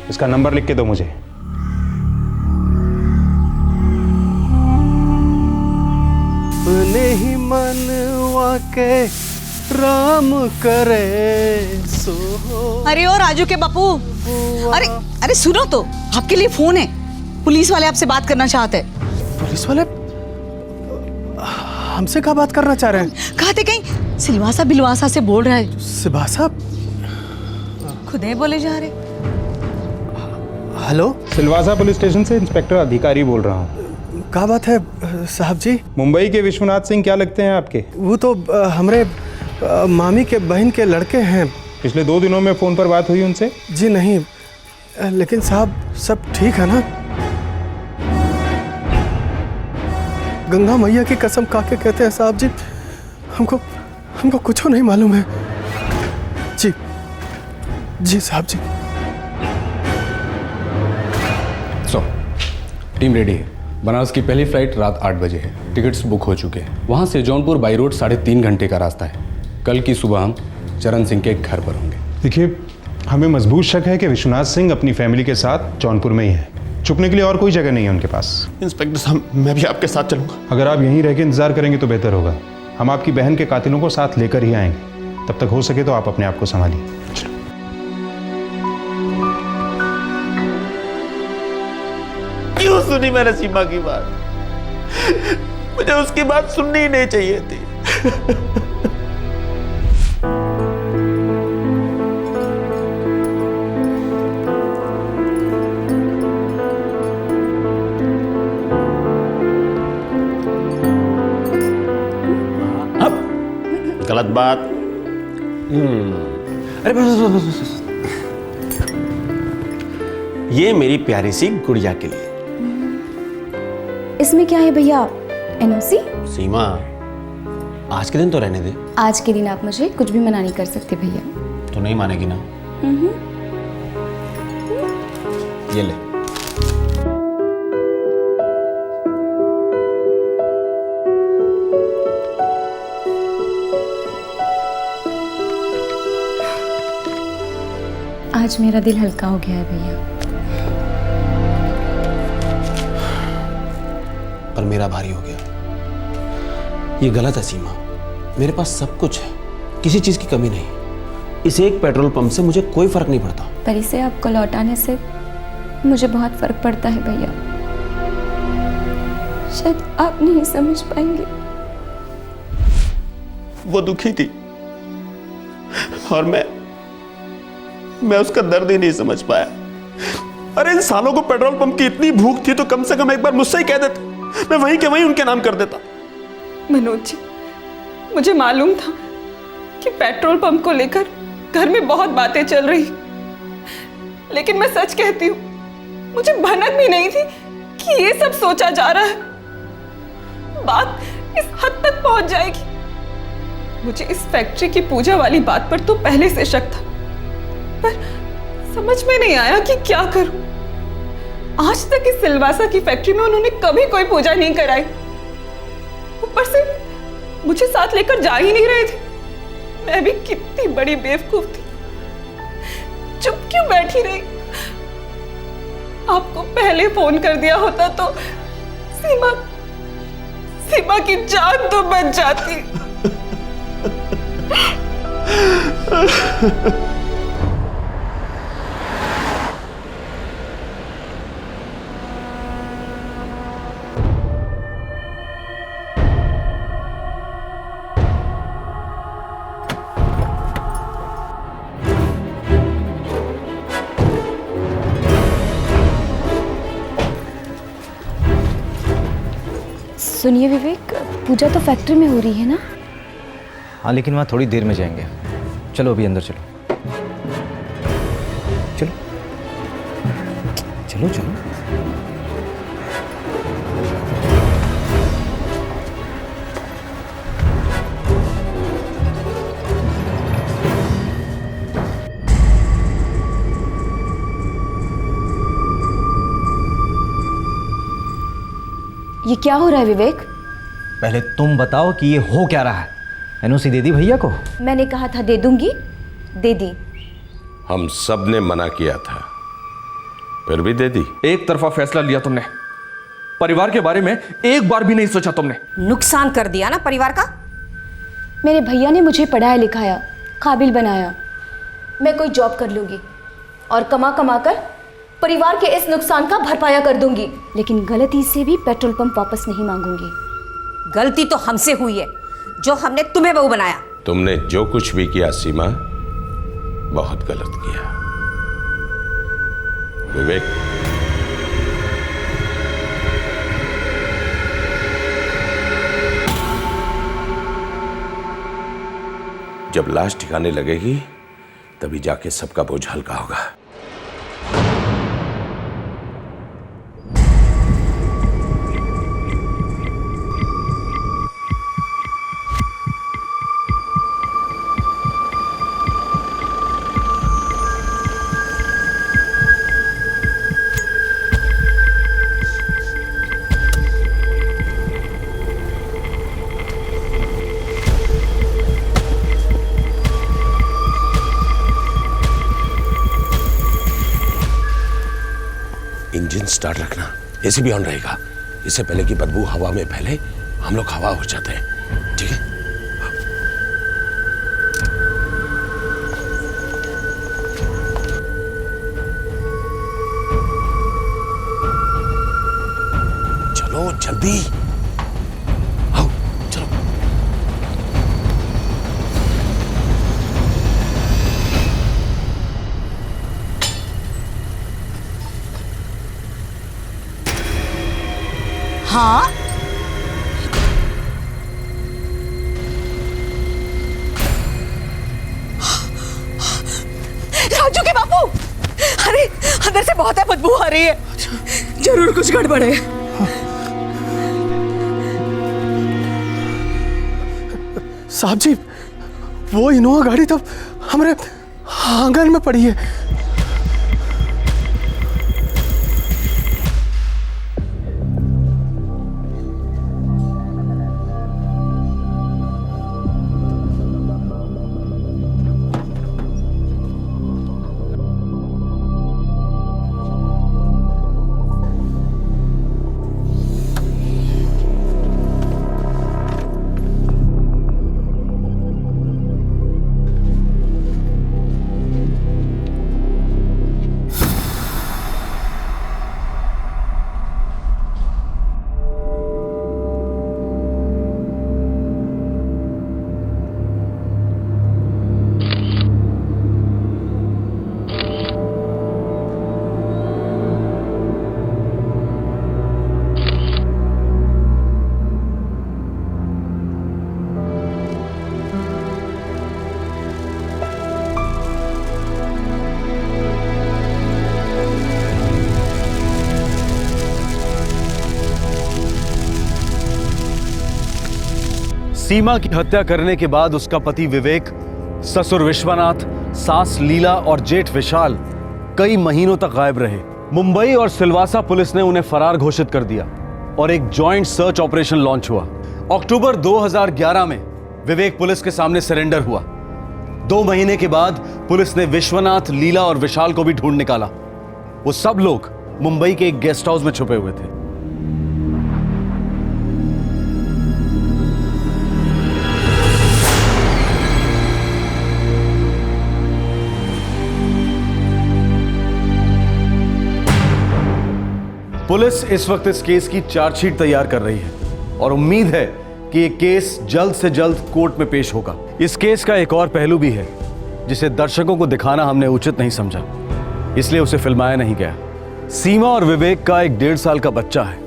S7: इसका नंबर लिख के दो मुझे।
S9: अपने ही मनवा के राम करे सो।
S20: अरे ओ राजू के बापू, अरे अरे सुनो तो, आपके लिए फोन है। पुलिस वाले आपसे बात करना चाहते हैं।
S9: पुलिस वाले हमसे क्या बात करना चाह रहे हैं?
S20: कहते कहीं सिलवासा बिलवासा से बोल रहा है।
S9: सिलवासा?
S20: खुद ही बोले जा रहे।
S9: हेलो,
S7: सिलवासा पुलिस स्टेशन से इंस्पेक्टर अधिकारी बोल रहा हूँ।
S6: क्या बात है साहब जी?
S7: मुंबई के विश्वनाथ सिंह क्या लगते हैं आपके?
S6: वो तो हमारे मामी के बहन के लड़के हैं।
S7: पिछले 2 दिनों में फ़ोन पर बात हुई उनसे?
S6: जी नहीं, लेकिन साहब सब ठीक है ना? गंगा मैया की कसम खा के कहते हैं साहब जी, हमको कुछ नहीं मालूम है। जी जी साहब जी।
S15: टीम रेडी है। बनारस की पहली फ्लाइट रात 8 बजे है। टिकट्स बुक हो चुके हैं। वहाँ से जौनपुर बाई रोड 3.5 घंटे का रास्ता है। कल की सुबह हम चरण सिंह के घर पर होंगे।
S7: देखिए, हमें मजबूत शक है कि विश्वनाथ सिंह अपनी फैमिली के साथ जौनपुर में ही है। छुपने के लिए और कोई जगह नहीं है उनके पास।
S8: इंस्पेक्टर साहब, मैं भी आपके साथ चलूंगा।
S7: अगर आप यहीं रह के इंतजार करेंगे तो बेहतर होगा। हम आपकी बहन के कातिलों को साथ लेकर ही आएंगे। तब तक हो सके तो आप अपने आप को संभालिए।
S8: क्यों सुनी मैंने सीमा की बात? मुझे उसकी बात सुननी ही नहीं चाहिए थी। गलत बात। अरे बस। ये मेरी प्यारी सी गुड़िया के लिए।
S1: इसमें क्या है भैया? एनओसी?
S8: सीमा, आज के दिन तो रहने दे।
S1: आज के दिन आप मुझे कुछ भी मना नहीं कर सकते भैया।
S8: तो नहीं मानेगी ना? ये ले।
S1: आज मेरा दिल हल्का हो गया है भैया।
S8: पर मेरा भारी हो गया। ये गलत है सीमा। मेरे पास सब कुछ है, किसी चीज की कमी नहीं। इस एक पेट्रोल पंप से मुझे कोई फर्क नहीं पड़ता।
S1: पर इसे आपको लौटाने से मुझे बहुत फर्क पड़ता है भैया। शायद आप नहीं समझ पाएंगे।
S8: वो दुखी थी और मैं उसका दर्द ही नहीं समझ पाया। अरे इन सालों को पेट्रोल पंप की इतनी भूख थी तो कम से कम एक बार मुझसे ही कह देते, मैं वहीं के वहीं उनके नाम कर देता।
S12: मनोज जी, मुझे मालूम था कि पेट्रोल पंप को लेकर घर में बहुत बातें चल रही, लेकिन मैं सच कहती हूँ, मुझे भनक भी नहीं थी कि ये सब सोचा जा रहा है। बात इस हद तक पहुंच जाएगी। मुझे इस फैक्ट्री की पूजा वाली बात पर तो पहले से शक था, पर समझ में नहीं आया कि क्या करूं। आज तक इस सिलवासा की फैक्ट्री में उन्होंने कभी कोई पूजा नहीं कराई। ऊपर से मुझे साथ लेकर जा ही नहीं रहे थे। मैं भी कितनी बड़ी बेवकूफ थी, चुप क्यों बैठी रही? आपको पहले फोन कर दिया होता तो सीमा की जान तो बच जाती।
S1: सुनिए विवेक, पूजा तो फैक्ट्री में हो रही है ना?
S16: हाँ, लेकिन वहाँ थोड़ी देर में जाएंगे। चलो अभी अंदर चलो। चलो चलो चलो।
S1: ये क्या हो रहा है विवेक?
S16: पहले तुम बताओ कि ये हो क्या रहा है। एनओसी दे दी भैया को?
S1: मैंने कहा था दे दूंगी, दे दी।
S17: हम सब ने मना किया था, फिर भी दे दी।
S2: एक तरफा फैसला लिया तुमने, परिवार के बारे में एक बार भी नहीं सोचा तुमने।
S20: नुकसान कर दिया ना परिवार का।
S1: मेरे भैया ने मुझे पढ़ाया लिखाया, काबिल बनाया। मैं कोई जॉब कर लूंगी और कमा कमा कर परिवार के इस नुकसान का भरपाया कर दूंगी, लेकिन गलती से भी पेट्रोल पंप वापस नहीं मांगूंगी।
S20: गलती तो हमसे हुई है जो हमने तुम्हें बहू बनाया।
S17: तुमने जो कुछ भी किया सीमा, बहुत गलत किया। विवेक, जब लाश ठिकाने लगेगी तभी जाके सबका बोझ हल्का होगा। इंजन स्टार्ट रखना, एसी भी ऑन रहेगा। इससे पहले कि बदबू हवा में फैले हम लोग हवा हो जाते हैं, ठीक है? चलो जल्दी आओ, चलो।
S20: हाँ राजू के बापू, अरे अंदर से बहुत है बदबू आ रही है, जरूर कुछ गड़बड़ है।
S6: साहब जी, वो इनोवा गाड़ी तो हमारे आंगन में पड़ी है।
S4: सीमा की हत्या करने के बाद उसका पति विवेक, ससुर विश्वनाथ, सास लीला और जेठ विशाल कई महीनों तक गायब रहे। मुंबई और सिलवासा पुलिस ने उन्हें फरार घोषित कर दिया और एक जॉइंट सर्च ऑपरेशन लॉन्च हुआ। अक्टूबर 2011 में विवेक पुलिस के सामने सरेंडर हुआ। 2 महीने के बाद पुलिस ने विश्वनाथ, लीला और विशाल को भी ढूंढ निकाला। वो सब लोग मुंबई के एक गेस्ट हाउस में छुपे हुए थे। पुलिस इस वक्त इस केस की चार्जशीट तैयार कर रही है और उम्मीद है कि ये केस जल्द से जल्द कोर्ट में पेश होगा। इस केस का एक और पहलू भी है जिसे दर्शकों को दिखाना हमने उचित नहीं समझा, इसलिए उसे फिल्माया नहीं गया। सीमा और विवेक का एक 1.5 साल का बच्चा है।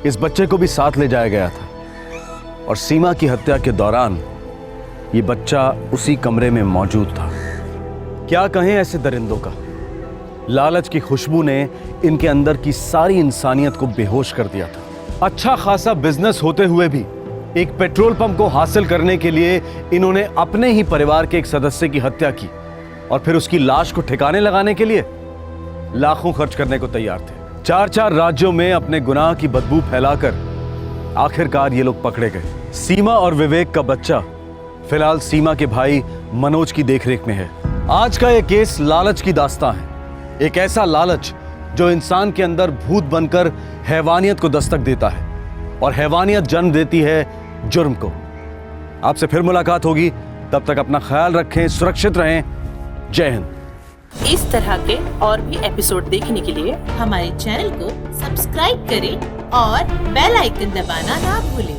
S4: इस बच्चे को भी साथ ले जाया गया था और सीमा की हत्या के दौरान ये बच्चा उसी कमरे में मौजूद था। क्या कहें ऐसे दरिंदों का, लालच की खुशबू ने इनके अंदर की सारी इंसानियत को बेहोश कर दिया था। अच्छा खासा बिजनेस होते हुए भी एक पेट्रोल पंप को हासिल करने के लिए इन्होंने अपने ही परिवार के एक सदस्य की हत्या की और फिर उसकी लाश को ठिकाने लगाने के लिए लाखों खर्च करने को तैयार थे। 4 राज्यों में अपने गुनाह की बदबू फैलाकर आखिरकार ये लोग पकड़े गए। सीमा और विवेक का बच्चा फिलहाल सीमा के भाई मनोज की देखरेख में है। आज का यह केस लालच की दास्तां है, एक ऐसा लालच जो इंसान के अंदर भूत बनकर हैवानियत को दस्तक देता है और हैवानियत जन्म देती है जुर्म को। आपसे फिर मुलाकात होगी, तब तक अपना ख्याल रखें, सुरक्षित रहें। जय हिंद।
S21: इस तरह के और भी एपिसोड देखने के लिए हमारे चैनल को सब्सक्राइब करें और बेल आइकन दबाना ना भूलें।